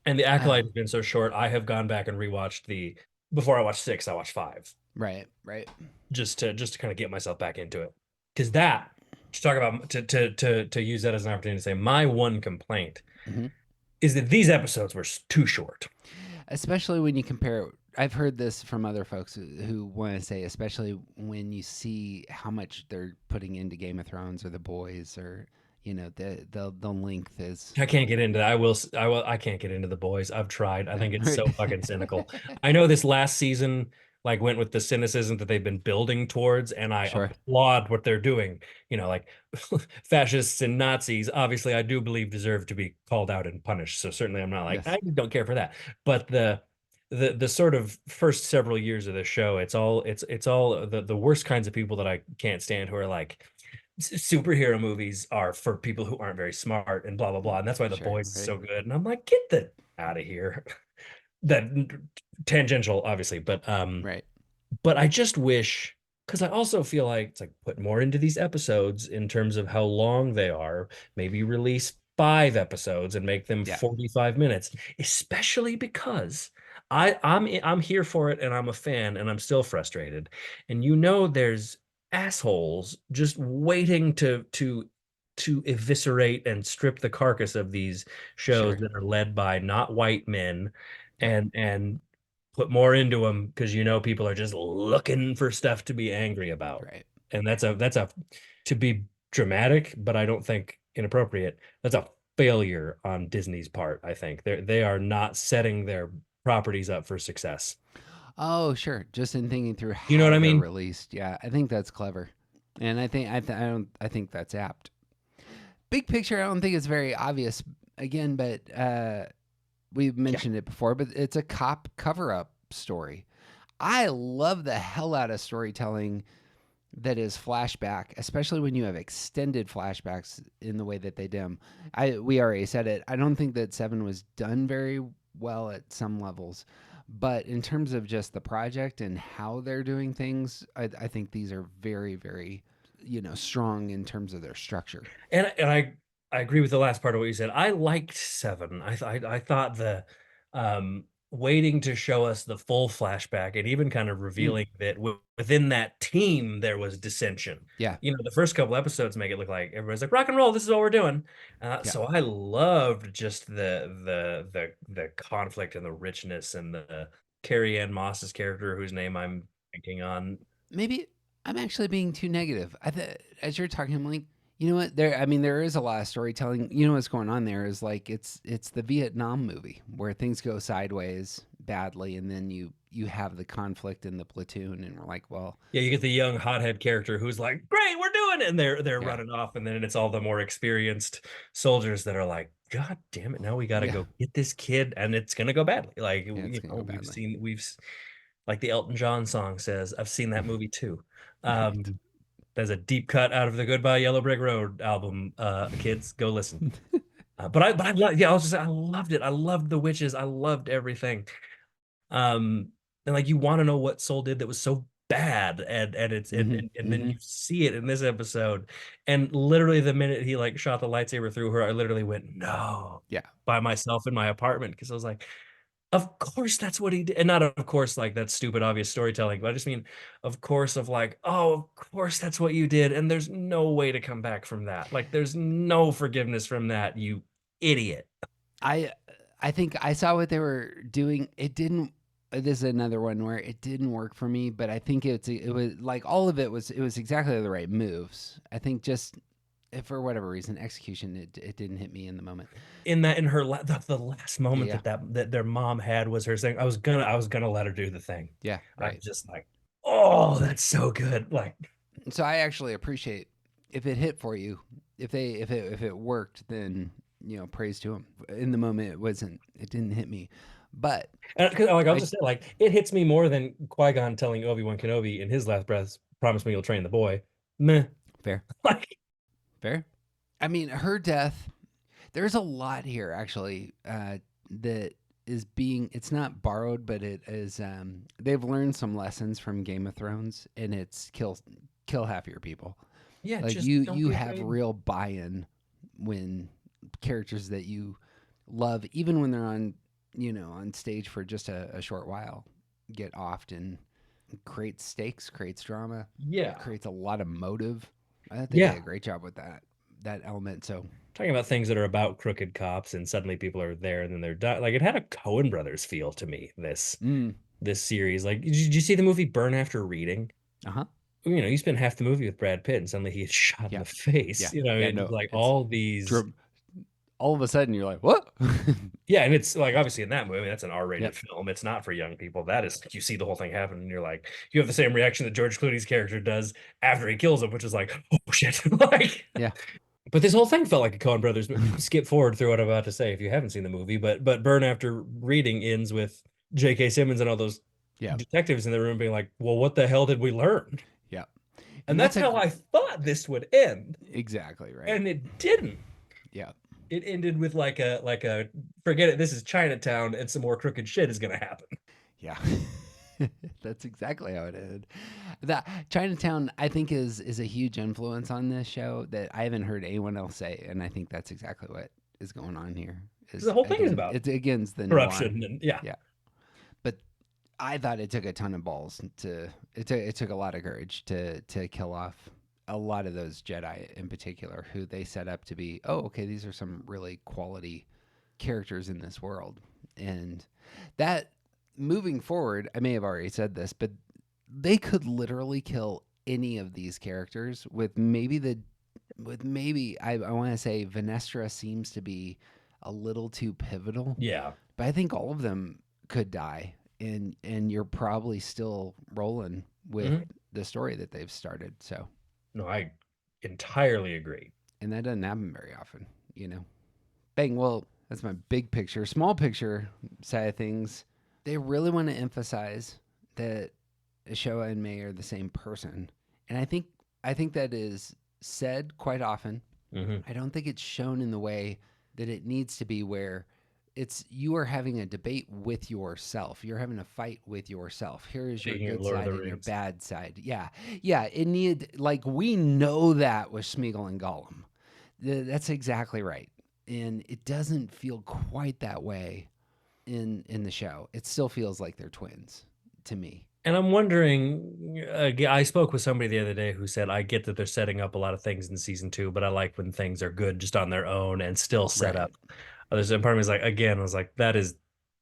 B: And the Acolyte
A: Um,
B: has been so short. I have gone back and rewatched before I watched six, I watched five,
A: right. Right.
B: just to kind of get myself back into it. Because that to talk about to use that as an opportunity to say my one complaint
A: Hmm.
B: is that these episodes were too short.
A: Especially when you compare. I've heard this from other folks who want to say, especially when you see how much they're putting into Game of Thrones or The Boys, or the length is.
B: I can't get into that. I can't get into the boys. I've tried. I think it's
A: Right.
B: so fucking cynical. I know this last season like went with the cynicism that they've been building towards, and I
A: Sure.
B: applaud what they're doing. Like fascists and Nazis, obviously I do believe deserve to be called out and punished. So certainly I'm not like,
A: Yes.
B: I don't care for that. But the sort of first several years of the show, it's all the worst kinds of people that I can't stand, who are like, superhero movies are for people who aren't very smart and blah blah blah, and that's why the
A: Sure.
B: boys is
A: Right.
B: so good. And I'm like, get the out of here. That tangential obviously,
A: Right.
B: but I just wish, because I also feel like it's like put more into these episodes in terms of how long they are. Maybe release 5 episodes and make them
A: Yeah.
B: 45 minutes, especially because I'm here for it and I'm a fan and I'm still frustrated. And there's assholes just waiting to eviscerate and strip the carcass of these shows
A: Sure.
B: that are led by not white men,
A: Yep.
B: and put more into them because you know people are just looking for stuff to be angry about.
A: Right.
B: And that's a to be dramatic, but I don't think inappropriate. That's a failure on Disney's part, I think. They are not setting their properties up for success.
A: Oh, sure. Just in thinking through
B: You know what
A: how
B: I
A: they're
B: mean?
A: released. Yeah, I think that's clever. And I don't I think that's apt. Big picture, I don't think it's very obvious again, but we've
B: Yeah.
A: mentioned it before, but it's a cop cover up story. I love the hell out of storytelling that is flashback, especially when you have extended flashbacks in the way that they do 'em. We already said it. I don't think that Seven was done very well at some levels, but in terms of just the project and how they're doing things, I think these are very, very, strong in terms of their structure.
B: And I agree with the last part of what you said. I liked Seven. I thought the waiting to show us the full flashback and even kind of
A: Mm,
B: revealing that within that team there was dissension.
A: yeah,
B: You know, the first couple episodes make it look like everybody's like rock and roll. This is what we're doing.
A: yeah,
B: So I loved just the conflict and the richness and the Carrie Ann Moss's character, whose name I'm thinking on.
A: maybe I'm actually being too negative. As you're talking, I'm like, you know what? There is a lot of storytelling. You know what's going on there is like it's the Vietnam movie where things go sideways badly, and then you have the conflict in the platoon, and we're like, well,
B: Yeah, you get the young hothead character who's like, "Great, we're doing it," and they're
A: yeah,
B: running off, and then it's all the more experienced soldiers that are like, "God damn it, now we got to
A: yeah,
B: go get this kid, and it's gonna go badly." Like,
A: yeah, it's gonna go badly,
B: like the Elton John song says, "I've seen that movie too."
A: right?
B: Um, there's a deep cut out of the Goodbye Yellow Brick Road album. Kids, go listen. Yeah, I loved it. I loved the witches. I loved everything. Um, and like you want to know what Soul did that was so bad,
A: Mm-hmm.
B: and then
A: Mm-hmm.
B: you see it in this episode, and literally the minute he like shot the lightsaber through her, I literally went no
A: Yeah,
B: by myself in my apartment because I was like, of course that's what he did, and not of course like that's stupid obvious storytelling, but I just mean of course of like oh of course that's what you did, and there's no way to come back from that. Like there's no forgiveness from that, you idiot.
A: I I think I saw what they were doing. It didn't. This is another one where it didn't work for me, but I think it was like all of it was exactly the right moves. I think just for whatever reason, execution it didn't hit me in the moment.
B: In that in her the last moment
A: Yeah,
B: that their mom had was her saying I was gonna let her do the thing.
A: yeah,
B: I'm
A: right.
B: just like, oh, that's so good. Like,
A: So I actually appreciate if it hit for you. If it worked, then praise to him. In the moment, it wasn't. It didn't hit me, but
B: and like I'll
A: I
B: just say, like, it hits me more than Qui-Gon telling Obi-Wan Kenobi in his last breath, "Promise me you'll train the boy." Meh.
A: fair,
B: Like,
A: fair. I mean, her death. There's a lot here actually that is being. It's not borrowed, but it is. They've learned some lessons from Game of Thrones, and it's kill half your people.
B: yeah,
A: Like
B: just don't
A: you
B: be
A: have
B: afraid.
A: real buy-in when characters that you love, even when they're on on stage for just a short while, get offed and creates stakes, creates drama,
B: Yeah.
A: creates a lot of motive. I thought they did
B: Yeah.
A: a great job with that element. So
B: Talking about things that are about crooked cops and suddenly people are there and then they're done. Like it had a Coen Brothers feel to me,
A: mm,
B: this series. Like, did you see the movie Burn After Reading?
A: uh-huh.
B: You spend half the movie with Brad Pitt and suddenly he gets shot in
A: Yeah.
B: the face.
A: Yeah. Yeah,
B: And
A: no.
B: like
A: It's
B: all these,
A: drum all of a sudden you're like, "What?"
B: yeah, and it's like obviously in that movie, that's an R-rated
A: Yep.
B: film. It's not for young people. That is like you see the whole thing happen and you're like, you have the same reaction that George Clooney's character does after he kills him, which is like, oh shit. Like,
A: Yeah.
B: but this whole thing felt like a Coen Brothers movie. Skip forward through what I'm about to say if you haven't seen the movie, but Burn After Reading ends with J.K. Simmons and all those
A: Yeah.
B: detectives in the room being like, well, what the hell did we learn?
A: Yeah.
B: And
A: And
B: that's how I thought this would end.
A: exactly right.
B: And it didn't.
A: Yeah.
B: It ended with like a forget it, this is Chinatown and some more crooked shit is gonna happen.
A: Yeah. That's exactly how it ended. That Chinatown, I think, is a huge influence on this show that I haven't heard anyone else say, and I think that's exactly what is going on here.
B: Because the
A: Is
B: whole thing is
A: again,
B: about
A: it's against the noir.
B: corruption and yeah.
A: Yeah, but I thought it took a ton of balls to. It took a lot of courage to kill off a lot of those Jedi in particular, who they set up to be. Oh, okay, these are some really quality characters in this world, and that moving forward, I may have already said this, but they could literally kill any of these characters with maybe I want to say Venestra seems to be a little too pivotal,
B: Yeah.
A: but I think all of them could die, and you're probably still rolling with
B: Mhm.
A: the story that they've started. So,
B: No, I entirely agree.
A: and that doesn't happen very often, you know. Bang. Well, that's my big picture. Small picture side of things. They really want to emphasize that Showa and Mei are the same person, and I think that is said quite often.
B: Hmm.
A: I don't think it's shown in the way that it needs to be, where it's you are having a debate with yourself. You're having a fight with yourself. Here is your
B: Speaking of
A: good
B: Lord of
A: side
B: the
A: and your
B: Rings.
A: bad side. Yeah. Yeah. It needed, like, we know that with Smeagol and Gollum. That's exactly right. And it doesn't feel quite that way in the show. It still feels like they're twins to me.
B: And I'm wondering, I spoke with somebody the other day who said, I get that they're setting up a lot of things in season two, but I like when things are good just on their own and still set
A: Right.
B: up. Others, and part of me is like, again, I was like, that is,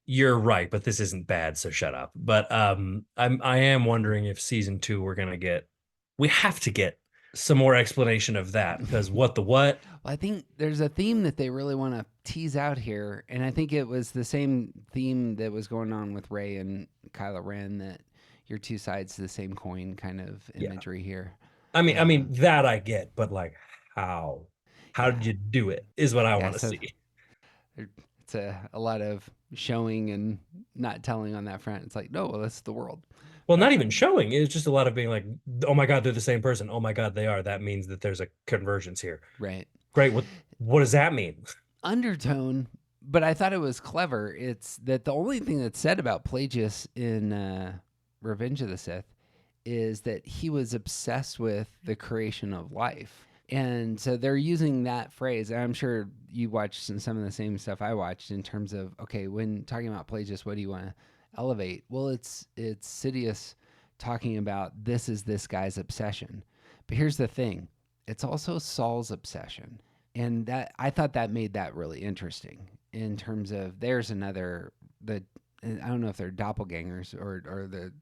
B: you're right, but this isn't bad, so shut up. But I am wondering if season two we have to get some more explanation of that because what the what?
A: Well, I think there's a theme that they really want to tease out here, and I think it was the same theme that was going on with Ray and Kylo Ren, that your two sides of the same coin kind of
B: Yeah.
A: imagery here.
B: I mean that I get, but like how? How
A: Yeah,
B: did you do it? Is what I
A: yeah.
B: want to
A: So
B: see.
A: it's a lot of showing and not telling on that front. It's like, no, well, that's the world.
B: Well, not
A: Uh,
B: even showing. It's just a lot of being like, oh my God, they're the same person. Oh my God, they are. That means that there's a convergence here.
A: right.
B: Great. What does that mean?
A: Undertone, but I thought it was clever. It's that the only thing that's said about Plagueis in Revenge of the Sith is that he was obsessed with the creation of life. And so they're using that phrase. And I'm sure you watched some of the same stuff I watched in terms of, okay, when talking about Plagueis, what do you want to elevate? Well, it's Sidious talking about this is this guy's obsession. But here's the thing. It's also Saul's obsession. And that I thought that made that really interesting in terms of there's another the I don't know if they're doppelgangers or the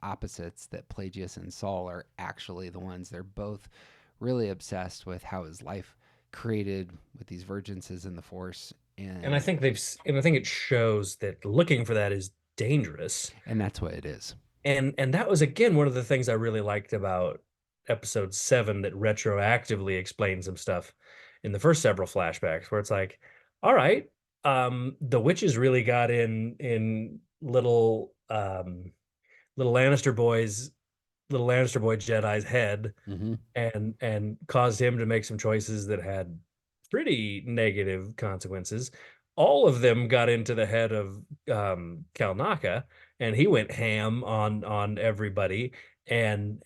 A: opposites, that Pelagius and Saul are actually the ones. They're both really obsessed with how his life created with these virginces in the Force,
B: And I think I think it shows that looking for that is dangerous.
A: and that's what it is.
B: And that was again one of the things I really liked about episode 7 that retroactively explained some stuff in the first several flashbacks where it's like, all right, the witches really got in little Lannister boy Jedi's head
A: Mm-hmm.
B: and caused him to make some choices that had pretty negative consequences. All of them got into the head of Kalnaka, and he went ham on everybody. And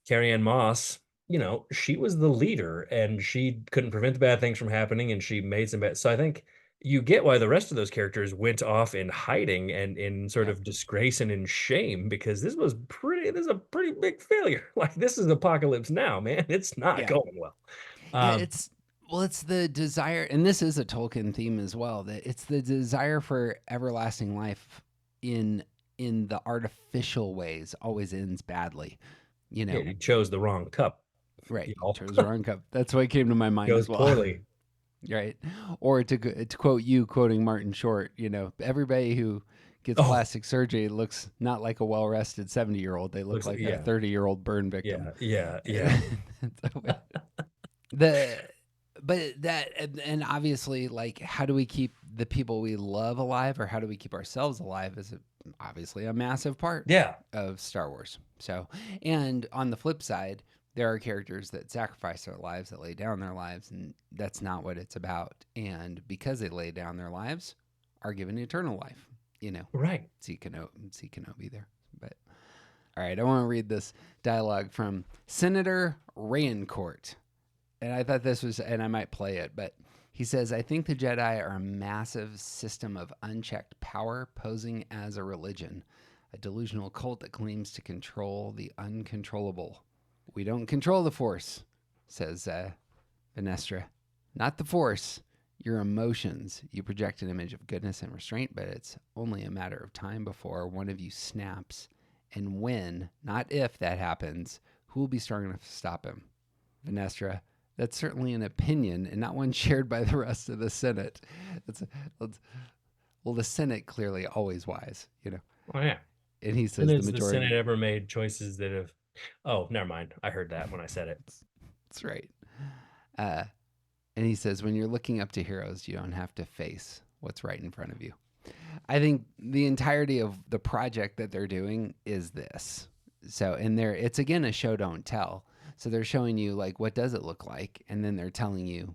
B: Carrie Ann Moss, she was the leader, and she couldn't prevent the bad things from happening, and she made some bad. So I think you get why the rest of those characters went off in hiding and in sort
A: Yep.
B: of disgrace and in shame because this is a pretty big failure. Like this is apocalypse now, man. It's not
A: Yeah.
B: going well.
A: Yeah.
B: Um,
A: It's the desire, and this is a Tolkien theme as well. That it's the desire for everlasting life in in the artificial ways always ends badly. You
B: yeah,
A: know,
B: you chose the wrong cup,
A: right?
B: y'all.
A: Chose the wrong cup. That's what came to my mind
B: Chose
A: as well.
B: poorly.
A: Right. Or to quote you quoting Martin Short, everybody who gets
B: Oh,
A: plastic surgery looks not like a well rested 70-year-old. They look
B: looks
A: like a
B: yeah,
A: 30-year-old burn victim.
B: yeah, yeah, yeah.
A: And the but that and obviously, like, how do we keep the people we love alive, or how do we keep ourselves alive, is obviously a massive part
B: Yeah,
A: of Star Wars. So, and on the flip side, there are characters that sacrifice their lives, that lay down their lives, and that's not what it's about. And because they lay down their lives, are given eternal life.
B: right.
A: See Kenobi there. But all right, I want to read this dialogue from Senator Rayencourt. And I thought this was, and I might play it, but he says, I think the Jedi are a massive system of unchecked power posing as a religion, a delusional cult that claims to control the uncontrollable. We don't control the Force, says Venestra. Not the Force. your emotions. You project an image of goodness and restraint, but it's only a matter of time before one of you snaps. And when, not if that happens, who will be strong enough to stop him? Venestra, that's certainly an opinion and not one shared by the rest of the Senate. It's, well, the Senate clearly always wise, you know.
B: Oh yeah.
A: And he
B: And
A: says the
B: has the
A: majority.
B: Senate ever made choices that have? Oh, never mind. I heard that when I said it.
A: That's right. Uh, and he says, when you're looking up to heroes, you don't have to face what's right in front of you. I think the entirety of the project that they're doing is this. So, and it's again a show don't tell. So they're showing you like what does it look like, and then they're telling you,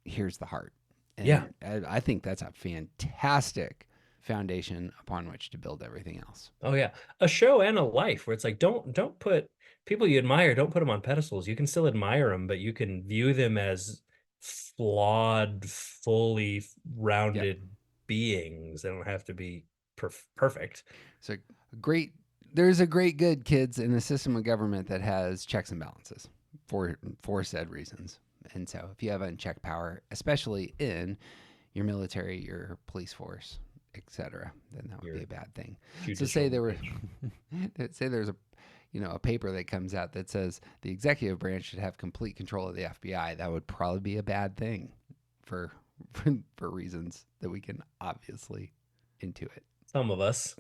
A: here's the heart.
B: Yeah.
A: And I think that's a fantastic foundation upon which to build everything else.
B: Oh yeah. A show and a life where it's like don't put people you admire, don't put them on pedestals. You can still admire them, but you can view them as flawed, fully rounded beings. They don't have to be perfect.
A: So great. There's a great good kids in a system of government that has checks and balances for said reasons. And so if you have unchecked power, especially in your military, your police force, etc., then that would be a bad thing. So say there were say there's a paper that comes out that says the executive branch should have complete control of the FBI. That would probably be a bad thing for reasons that we can obviously intuit.
B: Some of us.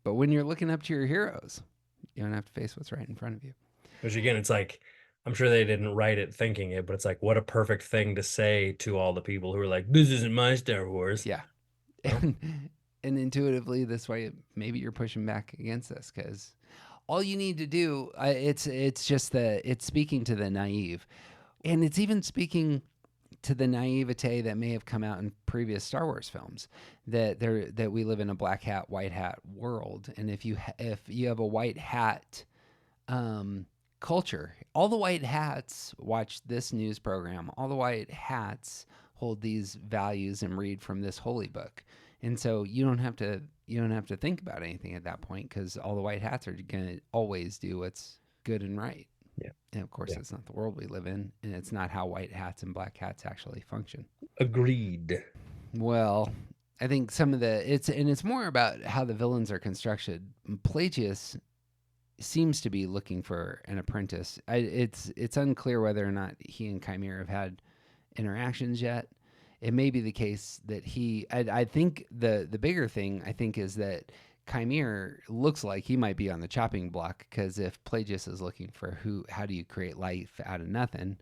A: But when you're looking up to your heroes, you don't have to face what's right in front of you.
B: Which again, it's like, I'm sure they didn't write it thinking it, but it's like, what a perfect thing to say to all the people who are like, this isn't my Star Wars.
A: Yeah. And intuitively, this way, maybe you're pushing back against this because all you need to do, it's speaking to the naive. And it's even speaking to the naivete that may have come out in previous Star Wars films, that we live in a black hat, white hat world, and if you have a white hat culture, all the white hats watch this news program, all the white hats hold these values and read from this holy book, and so you don't have to think about anything at that point because all the white hats are going to always do what's good and right.
B: Yeah.
A: And of course, it's not the world we live in, and it's not how white hats and black hats actually function.
B: Agreed.
A: Well, I think some of it's more about how the villains are constructed. Pelagius seems to be looking for an apprentice. It's unclear whether or not he and Chimera have had interactions yet. It may be the case that I think the bigger thing I think is that Chimera looks like he might be on the chopping block because if Pelagius is looking for how do you create life out of nothing,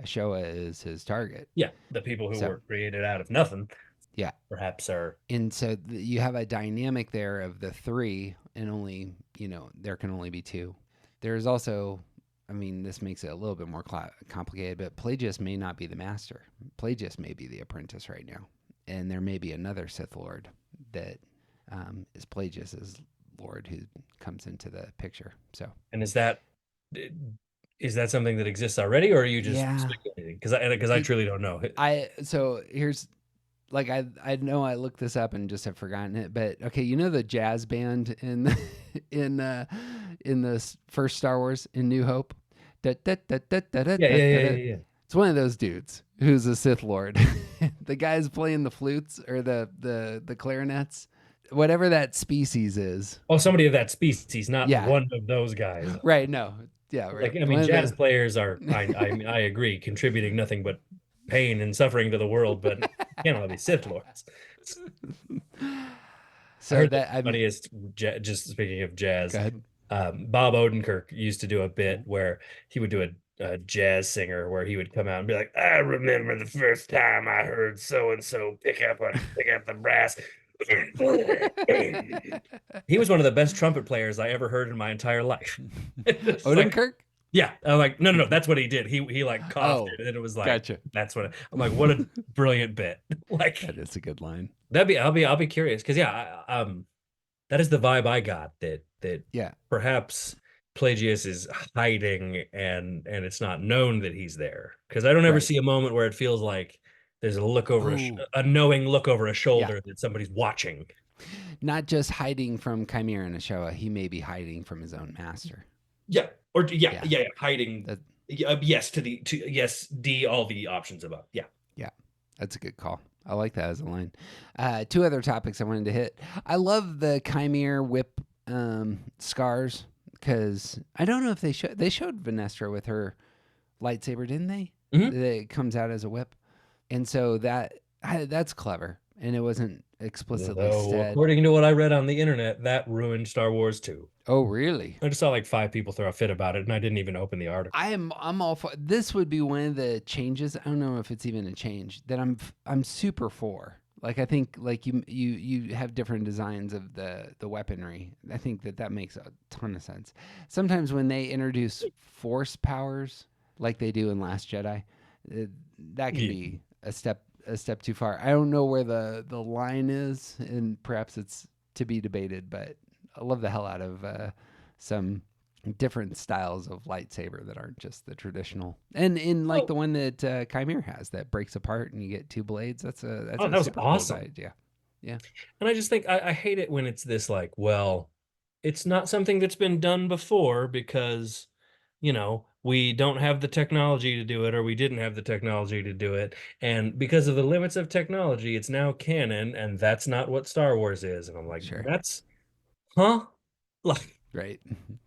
A: Ashoa is his target.
B: Yeah, the people who were created out of nothing.
A: Yeah,
B: perhaps are.
A: And so you have a dynamic there of the three, and only there can only be two. There's also, I mean, this makes it a little bit more complicated, but Pelagius may not be the master. Pelagius may be the apprentice right now, and there may be another Sith Lord that is Pelagius's lord who comes into the picture. So,
B: and is that something that exists already, or are you just speculating? Because I truly don't know.
A: So here's I know I looked this up and just have forgotten it, but okay, the jazz band in in the first Star Wars in New Hope.
B: Yeah.
A: It's one of those dudes who's a Sith Lord. The guy's playing the flutes or the clarinets. Whatever that species is.
B: Oh, somebody of that species, not one of those guys.
A: Right, no. Yeah, right.
B: Like, I mean, jazz players are, I agree, contributing nothing but pain and suffering to the world, but can't all be Sith Lords.
A: So
B: funniest, just speaking of jazz,
A: go ahead.
B: Bob Odenkirk used to do a bit where he would do a jazz singer where he would come out and be like, I remember the first time I heard so-and-so pick up the brass. He was one of the best trumpet players I ever heard in my entire life.
A: Odenkirk?
B: Yeah. I'm like, no, that's what he did. He like coughed it, and it was like,
A: gotcha.
B: That's what I'm like, what a brilliant bit. Like,
A: that is a good line.
B: I'll be curious because that is the vibe I got that perhaps Pelagius is hiding and it's not known that he's there, because I don't ever see a moment where it feels like there's a look over a knowing look over a shoulder that somebody's watching.
A: Not just hiding from Chimera and Ashoa, he may be hiding from his own master.
B: Yeah. Or hiding. Yes, D, all the options above. Yeah.
A: Yeah, that's a good call. I like that as a line. Two other topics I wanted to hit. I love the Chimere whip scars because I don't know if they showed Vanestra with her lightsaber, didn't they?
B: Mhm.
A: That it comes out as a whip, and so that's clever, and it wasn't explicitly
B: Though,
A: said.
B: according to what I read on the internet, that ruined Star Wars 2.
A: Oh, really?
B: I just saw like 5 people throw a fit about it, and I didn't even open the article.
A: I'm all for this. Would be one of the changes. I don't know if it's even a change that I'm super for. Like I think like you have different designs of the weaponry. I think that makes a ton of sense. Sometimes when they introduce force powers like they do in Last Jedi, uh, that can
B: Yeah.
A: be a step too far. I don't know where the line is, and perhaps it's to be debated. But I love the hell out of some different styles of lightsaber that aren't just the traditional. And in like
B: Oh,
A: the one that Chimere has that breaks apart and you get two blades. That's
B: oh,
A: a
B: that was
A: super cool
B: awesome.
A: idea. Yeah,
B: And I just think I hate it when it's this like, well, it's not something that's been done before because, we don't have the technology to do it, or we didn't have the technology to do it. And because of the limits of technology, it's now canon, and that's not what Star Wars is. And I'm like,
A: sure,
B: huh? Like,
A: right.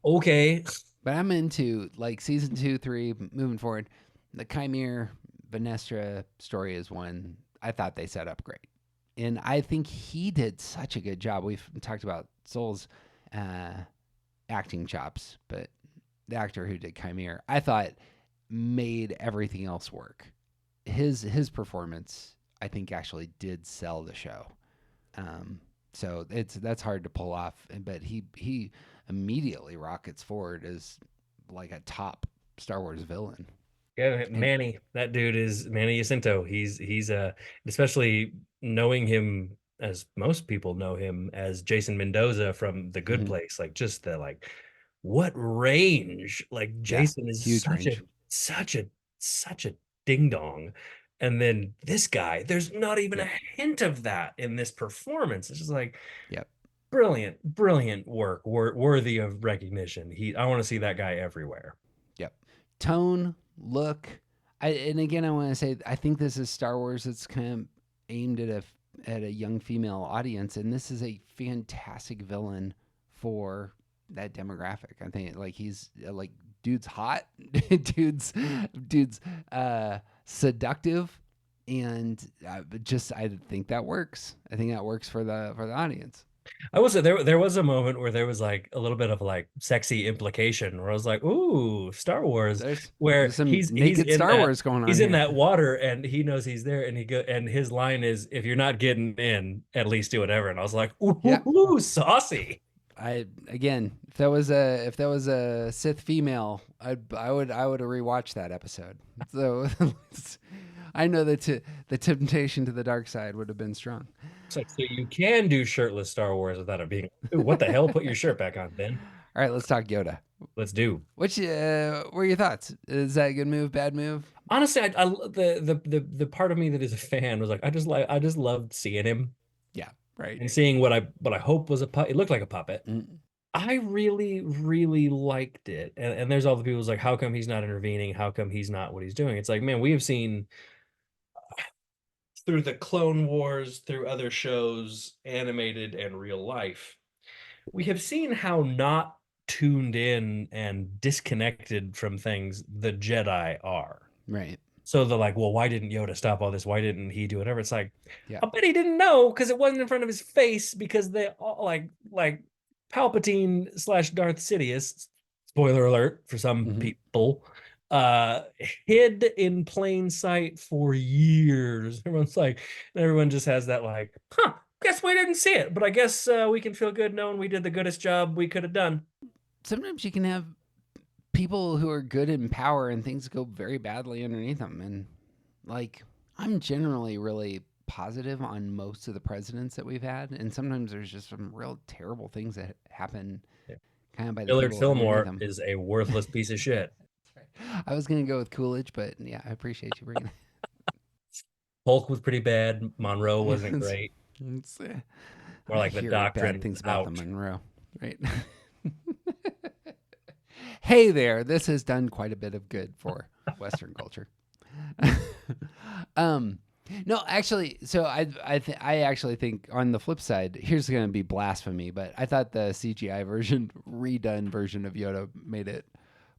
B: okay.
A: But I'm into like season 2, 3, moving forward. The Chimere Vanestra story is one I thought they set up great, and I think he did such a good job. We've talked about Soul's uh, acting chops, but the actor who did Chimere, I thought made everything else work. His performance, I think, actually did sell the show. Um, so that's hard to pull off, but he immediately rockets forward as like a top Star Wars villain.
B: Yeah,
A: And
B: Manny, that dude is Manny Jacinto. He's especially knowing him as most people know him as Jason Mendoza from The Good
A: mhm,
B: Place. Like just the like what range. Like
A: yeah,
B: Jason is
A: huge
B: such a
A: range.
B: such a such a ding dong. And then this guy, there's not even a
A: Yep,
B: hint of that in this performance. It's just like
A: yep,
B: brilliant, brilliant work, worthy of recognition. I want to see that guy everywhere.
A: yep. Tone, look. And again, I want to say I think this is Star Wars. It's kind of aimed at a young female audience, and this is a fantastic villain for that demographic. I think like he's like dude's hot, dude's seductive, and just I think that works. I think that works for the audience.
B: I was there was a moment where there was like a little bit of like sexy implication where I was like, "Ooh, Star Wars,"
A: There's
B: where
A: some naked Star Wars going on
B: he's in
A: here.
B: that water and he knows he's there and his line is, "If you're not getting in, at least do whatever." And I was like,
A: Yeah.
B: "Ooh, saucy."
A: I again, if that was a Sith female, I would have rewatched that episode. So I know that the temptation to the dark side would have been strong.
B: It's like, so you can do shirtless Star Wars without it being, "Ooh, what the hell? Put your shirt back on, then."
A: All right, let's talk Yoda.
B: Let's do.
A: Which were your thoughts? Is that a good move? Bad move?
B: Honestly, the part of me that is a fan was like, I just loved seeing him
A: Yeah, right.
B: and seeing what I hope was a puppet. It looked like a puppet.
A: Mm,
B: I really, really liked it. And there's all the people who's like, how come he's not intervening? How come he's not what he's doing? It's like, man, we have seen through the Clone Wars, through other shows, animated and real life, we have seen how not tuned in and disconnected from things the Jedi are.
A: right.
B: So they're like, well, why didn't Yoda stop all this? Why didn't he do whatever? It's like,
A: Yeah.
B: I bet he didn't know because it wasn't in front of his face because they all like Palpatine slash Darth Sidious, spoiler alert for some
A: Hmm.
B: people, uh hid in plain sight for years. Everyone just has that like, huh, guess we didn't see it, but I guess we can feel good knowing we did the goodest job we could have done.
A: Sometimes you can have people who are good in power and things go very badly underneath them. And like, I'm generally really positive on most of the presidents that we've had. And sometimes there's just some real terrible things that happen
B: Yeah.
A: kind of by the
B: Millard
A: people underneath
B: Fillmore
A: them.
B: is a worthless piece of shit.
A: I was going to go with Coolidge, but yeah, I appreciate you bringing
B: Polk was pretty bad. Monroe
A: it.
B: wasn't great.
A: It's,
B: More
A: I
B: like the
A: hear bad
B: doctrine.
A: things about the
B: Ouch.
A: Monroe, right? Hey there, this has done quite a bit of good for Western culture. um, no, actually, so I actually think on the flip side, here's going to be blasphemy, but I thought the CGI version, redone version of Yoda made it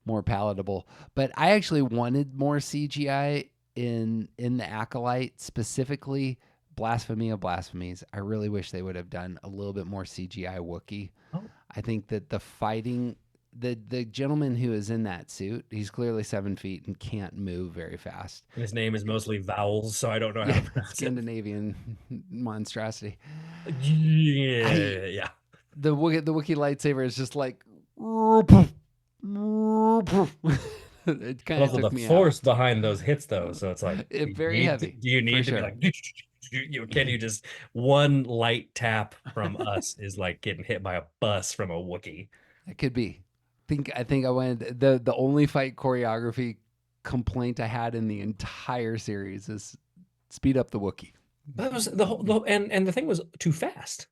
A: more palatable. But I actually wanted more CGI in the Acolyte, specifically blasphemy of blasphemies. I really wish they would have done a little bit more CGI Wookiee.
B: Oh,
A: I think that the fighting, the gentleman who is in that suit, he's clearly 7 feet and can't move very fast.
B: and his name is mostly vowels, so I don't know how
A: Yeah,
B: to pronounce it.
A: Scandinavian monstrosity. I
B: Yeah, yeah.
A: the Wookiee lightsaber is just like it
B: But
A: kind of
B: also the
A: took me out.
B: force behind those hits, though. So it's like,
A: Very heavy,
B: do you
A: for
B: need to be
A: sure.
B: like, can you just one light tap from us is like getting hit by a bus from a Wookiee?
A: It could be. I think I went the only fight choreography complaint I had in the entire series is speed up the Wookiee.
B: That was and the thing was too fast.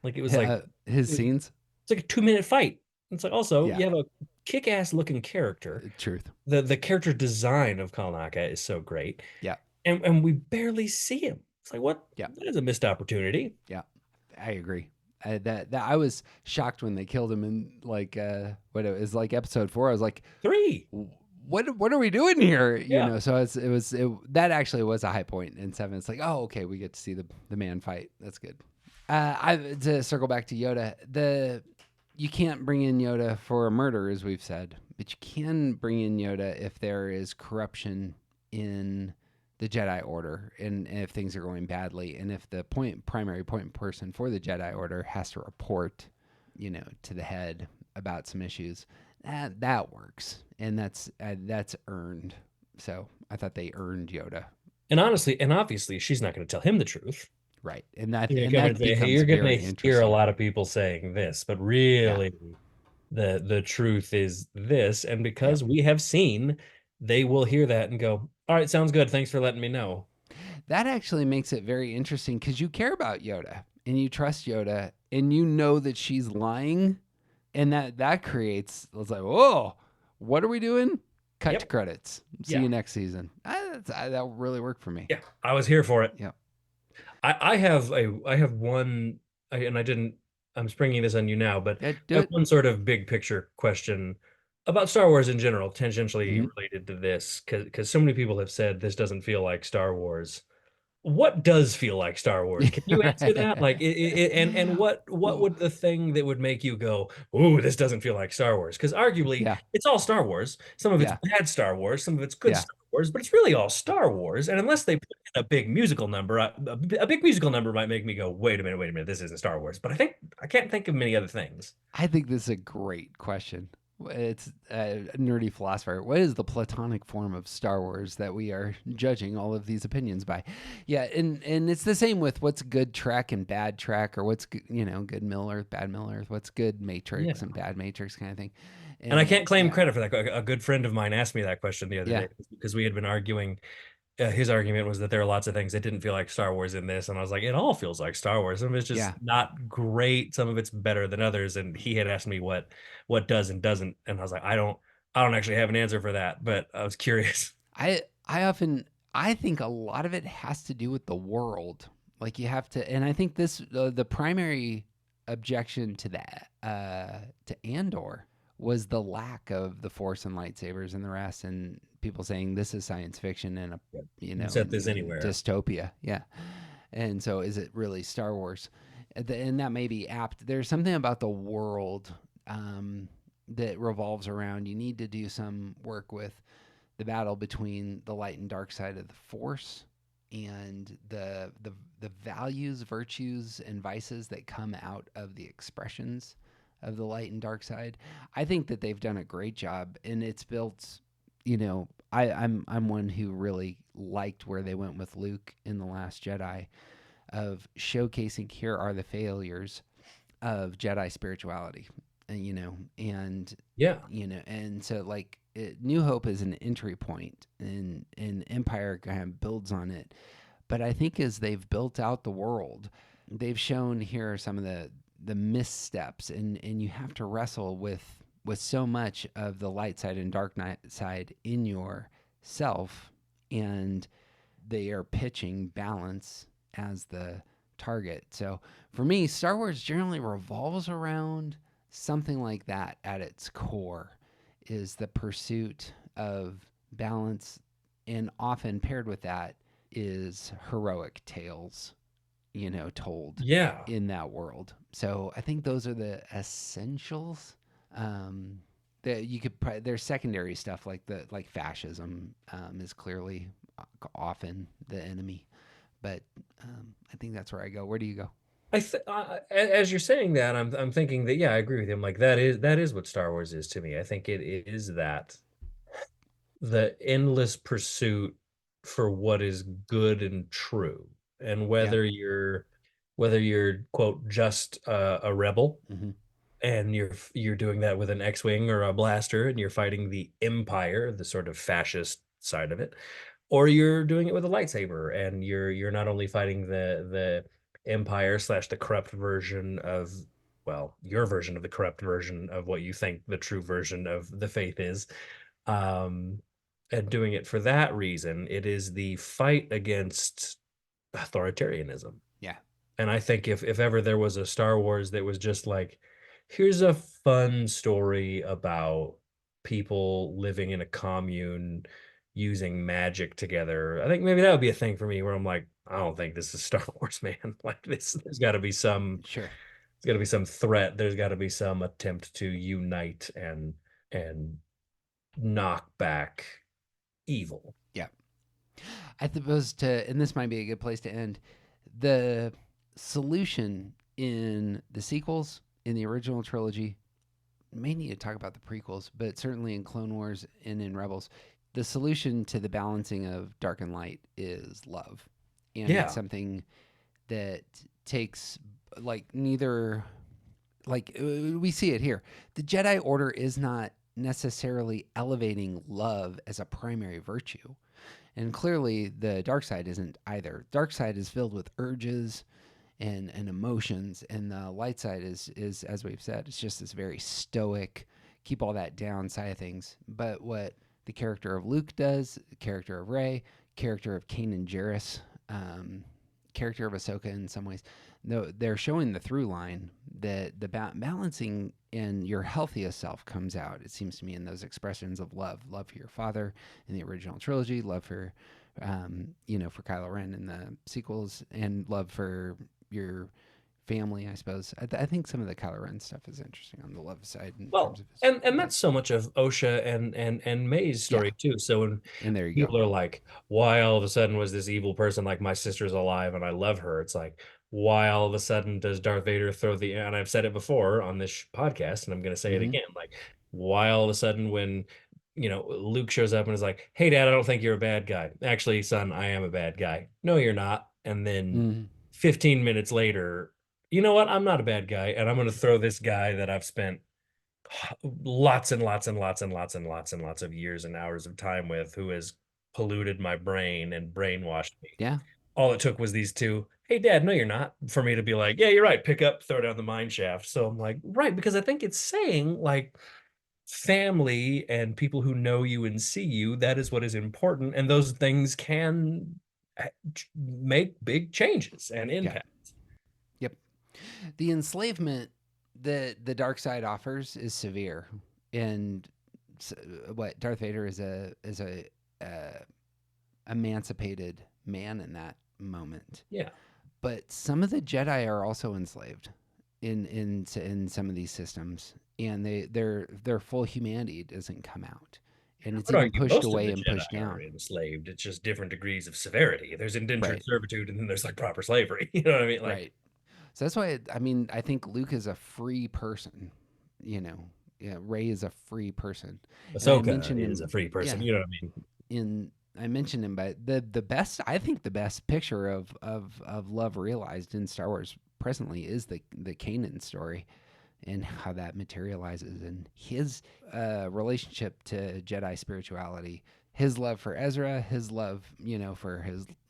B: Like it was like
A: His
B: it's
A: scenes,
B: like a 2 minute fight. It's like also
A: yeah,
B: you have a kick-ass looking character.
A: truth,
B: The character design of Kalnaka is so great,
A: yeah,
B: and we barely see him. It's like what?
A: yeah,
B: That is a missed opportunity.
A: yeah. I agree. That I was shocked when they killed him in like what it was like episode 4. I was like,
B: Three.
A: what are we doing here?
B: Yeah.
A: So that actually was a high point in 7. It's like, oh, okay, we get to see the man fight. That's good. To circle back to Yoda, you can't bring in Yoda for a murder, as we've said, but you can bring in Yoda if there is corruption in the Jedi Order, and if things are going badly, and if the primary point person for the Jedi Order has to report, to the head about some issues. That works, and that's earned. So I thought they earned Yoda,
B: And honestly, and obviously, she's not going to tell him the truth.
A: right? And that
B: You're
A: and
B: gonna come and
A: that
B: say, "Hey,
A: becomes
B: you're going
A: very
B: to hear a
A: interesting.
B: lot of people saying this, but
A: Yeah.
B: really, the truth is this." And
A: Yep.
B: because we have seen, they will hear that and go, "All right, sounds good. Thanks for letting me know."
A: That actually makes it very interesting because you care about Yoda and you trust Yoda and you know that she's lying, and that creates. It's like, whoa, what are we doing? Cut to
B: Yep.
A: credits. See
B: Yeah.
A: you next season. That really worked for me.
B: Yeah. I was here for it.
A: Yeah.
B: I have one, and I didn't. I'm springing this on you now, but
A: Yeah,
B: I
A: do
B: have
A: it.
B: one sort of big picture question about Star Wars in general, tangentially
A: Mhm.
B: related to this, because so many people have said this doesn't feel like Star Wars. What does feel like Star Wars? Can you answer that? Like, and what
A: Ooh,
B: would the thing that would make you go, "Ooh, this doesn't feel like Star Wars"? Because arguably,
A: yeah.
B: it's all Star Wars. Some of it's
A: Yeah.
B: bad Star Wars, some of it's good
A: Yeah.
B: Star Wars, but it's really all Star Wars. And unless they put in a big musical number, a big musical number might make me go, wait a minute, this isn't Star Wars." But I can't think of many other things.
A: I think this is a great question. It's a nerdy philosopher. What is the platonic form of Star Wars that we are judging all of these opinions by? Yeah, and it's the same with what's good Trek and bad Trek, or what's good Middle Earth, bad Middle Earth, what's good
B: Yeah.
A: Matrix and bad Matrix kind of thing.
B: And I
A: And
B: can't claim
A: yeah,
B: credit for that. A good friend of mine asked me that question the other
A: yeah,
B: day because we had been arguing. His argument was that there are lots of things that didn't feel like Star Wars in this, and I was like, it all feels like Star Wars. Some of it's just
A: yeah.
B: not great. Some of it's better than others. And he had asked me what does and doesn't, and I was like, I don't actually have an answer for that, but I was curious.
A: I think a lot of it has to do with the world. Like you have to, and I think this the primary objection to that to Andor was the lack of the Force and lightsabers and the rest, and people saying this is science fiction and a
B: You can set this
A: and
B: anywhere.
A: dystopia. Yeah, and so is it really Star Wars? And that may be apt. There's something about the world that revolves around. You need to do some work with the battle between the light and dark side of the force, and the values, virtues, and vices that come out of the expressions of the light and dark side. I think that they've done a great job, and it's built. I'm one who really liked where they went with Luke in the Last Jedi, of showcasing here are the failures of Jedi spirituality, and
B: Yeah.
A: and so like New Hope is an entry point, and Empire kind of builds on it. But I think as they've built out the world, they've shown here are some of the missteps, and you have to wrestle with so much of the light side and dark night side in yourself, and they are pitching balance as the target. So for me, Star Wars generally revolves around something like that at its core, is the pursuit of balance, and often paired with that is heroic tales, told
B: Yeah.
A: in that world. So I think those are the essentials. Um, that you could there's secondary stuff like fascism is clearly often the enemy, but I think that's where I go. Where do you go?
B: As you're saying that, I'm thinking that, yeah, I agree with him. Like that is what Star Wars is to me. I think it is that the endless pursuit for what is good and true, and
A: Yeah.
B: whether you're quote just a rebel,
A: Mm-hmm.
B: and you're doing that with an X-wing or a blaster, and you're fighting the Empire, the sort of fascist side of it, or you're doing it with a lightsaber, and you're not only fighting the Empire slash the corrupt version of, well, your version of the corrupt version of what you think the true version of the faith is, um, and doing it for that reason. It is the fight against authoritarianism.
A: Yeah.
B: And I think if ever there was a Star Wars that was just like, here's a fun story about people living in a commune using magic together, I think maybe that would be a thing for me, where I'm like, I don't think this is Star Wars, man. Like this,
A: Sure.
B: there's got to be some threat. There's got to be some attempt to unite and knock back evil.
A: Yeah. I suppose and this might be a good place to end. The solution in the sequels, in the original trilogy, may need to talk about the prequels, but certainly in Clone Wars and in Rebels, the solution to the balancing of dark and light is love. And it's
B: Yeah.
A: something that takes, like, neither, like, we see it here. The Jedi Order is not necessarily elevating love as a primary virtue. And clearly, the dark side isn't either. Dark side is filled with urges and emotions, and the light side is as we've said, it's just this very stoic, keep all that down side of things. But what the character of Luke does, the character of Rey, character of Kanan Jarrus, um, character of Ahsoka in some ways, no, they're showing the through line that the balancing in your healthiest self comes out. It seems to me in those expressions of love for your father in the original trilogy, love for for Kylo Ren in the sequels, and love for your family, I suppose. I think some of the Kylo Ren stuff is interesting on the love side in terms
B: Well,
A: of his,
B: and that's so much of Osha and May's
A: yeah.
B: story too. So when
A: And there you go.
B: people are like, why all of a sudden was this evil person, like, my sister's alive and I love her? It's like, why all of a sudden does Darth Vader throw the, and I've said it before on this podcast and I'm going to say it
A: Mm-hmm.
B: again, like, why all of a sudden when, Luke shows up and is like, hey dad, I don't think you're a bad guy. Actually, son, I am a bad guy. No, you're not. And then
A: Mm-hmm.
B: 15 minutes later, you know what? I'm not a bad guy, and I'm going to throw this guy that I've spent lots and lots and lots and lots and lots and lots of years and hours of time with, who has polluted my brain and brainwashed me.
A: Yeah.
B: All it took was these two, hey dad, no you're not, for me to be like, yeah, you're right, pick up, throw down the mine shaft. So I'm like, right, because I think it's saying, like, family and people who know you and see you, that is what is important, and those things can make big changes and
A: Yeah.
B: impact.
A: Yep. The enslavement that the dark side offers is severe, and what Darth Vader is a uh, emancipated man in that moment.
B: Yeah.
A: But some of the Jedi are also enslaved in some of these systems, and their full humanity doesn't come out, and
B: I
A: it's
B: would
A: even
B: argue
A: pushed
B: most of
A: away
B: the
A: and pushed
B: Jedi are
A: down.
B: enslaved. It's just different degrees of severity. There's indentured
A: Right,
B: servitude, and then there's like proper slavery. You know what I mean? Like,
A: right. So that's why I mean I think Luke is a free person. You know, yeah, Ray is a free person, and I
B: Ahsoka
A: mentioned
B: is
A: him.
B: a free person.
A: Yeah,
B: You know what I mean?
A: in I mentioned him, but the best I think the best picture of love realized in Star Wars presently is the Kanan story and how that materializes in his relationship to Jedi spirituality, his love for Ezra, his love for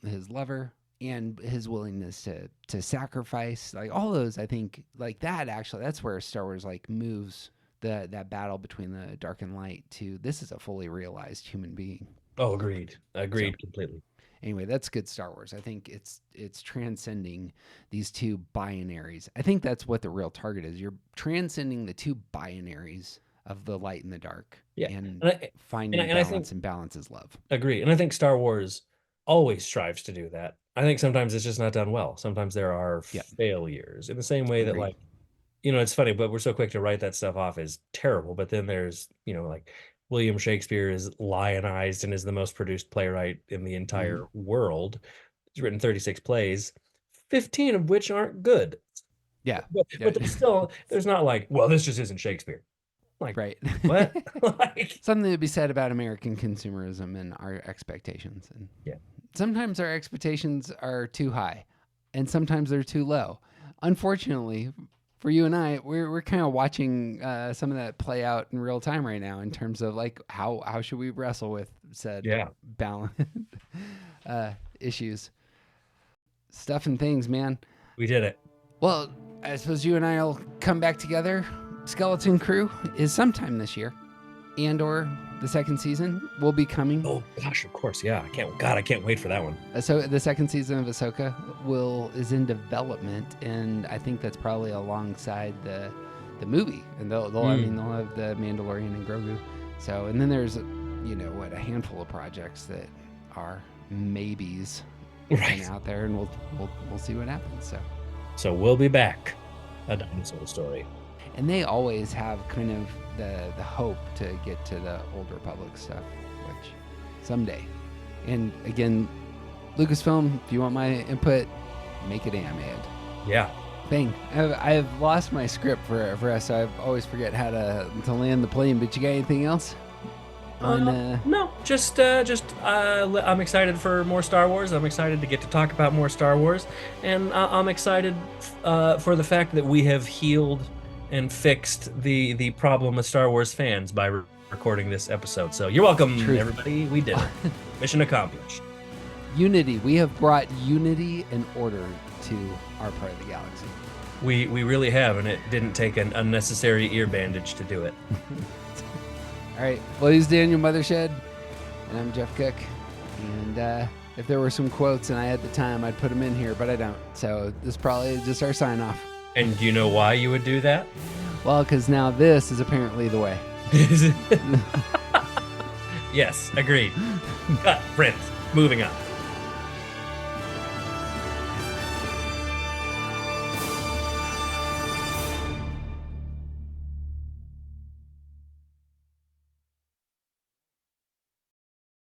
A: his lover, and his willingness to sacrifice, like all those. I think like that actually that's where Star Wars like moves that battle between the dark and light to this is a fully realized human being.
B: Oh, agreed.
A: So
B: Agreed completely.
A: Anyway, that's good Star Wars. I think it's transcending these two binaries. I think that's what the real target is. You're transcending the two binaries of the light and the dark,
B: Yeah.
A: and
B: And I,
A: finding
B: and I think,
A: balance, and balance is love.
B: agree. And I think Star Wars always strives to do that. I think sometimes it's just not done well. Sometimes there are
A: Yep.
B: failures in the same way that,
A: Agreed.
B: like, it's funny, but we're so quick to write that stuff off as terrible. But then there's, like William Shakespeare is lionized and is the most produced playwright in the entire world. He's written 36 plays, 15 of which aren't good.
A: Yeah.
B: But there's not like, well, this just isn't Shakespeare. Like,
A: Right.
B: what? Like,
A: Something to be said about American consumerism and our expectations. And
B: yeah.
A: sometimes our expectations are too high, and sometimes they're too low. Unfortunately, for you and I, we're kind of watching some of that play out in real time right now in terms of like how should we wrestle with said balance issues, stuff and things, man.
B: We did it.
A: Well, I suppose you and I will come back together. Skeleton Crew is sometime this year, and/or the second season will be coming.
B: Oh gosh, of course, yeah. I can't wait for that one.
A: So the second season of Ahsoka is in development, and I think that's probably alongside the movie. And they'll have the Mandalorian and Grogu. So, and then there's a handful of projects that are maybes out there, and we'll see what happens.
B: So we'll be back. A dinosaur story.
A: And they always have kind of the hope to get to the Old Republic stuff, which someday. And again, Lucasfilm, if you want my input, make it animated.
B: Yeah.
A: Bang. I've lost my script for us, so I always forget how to land the plane. But you got anything else?
B: No, just I'm excited for more Star Wars. I'm excited to get to talk about more Star Wars, and I'm excited for the fact that we have healed and fixed the problem with Star Wars fans by recording this episode. So you're welcome, everybody. We did it. Mission accomplished.
A: Unity. We have brought unity and order to our part of the galaxy.
B: We really have, and it didn't take an unnecessary ear bandage to do it.
A: All right. Well, he's Daniel Mothershed, and I'm Jeff Cook. And if there were some quotes and I had the time, I'd put them in here, but I don't. So this is probably just our sign off.
B: And do you know why you would do that?
A: Well, because now this is apparently the way.
B: Yes, agreed. Cut, print, moving on.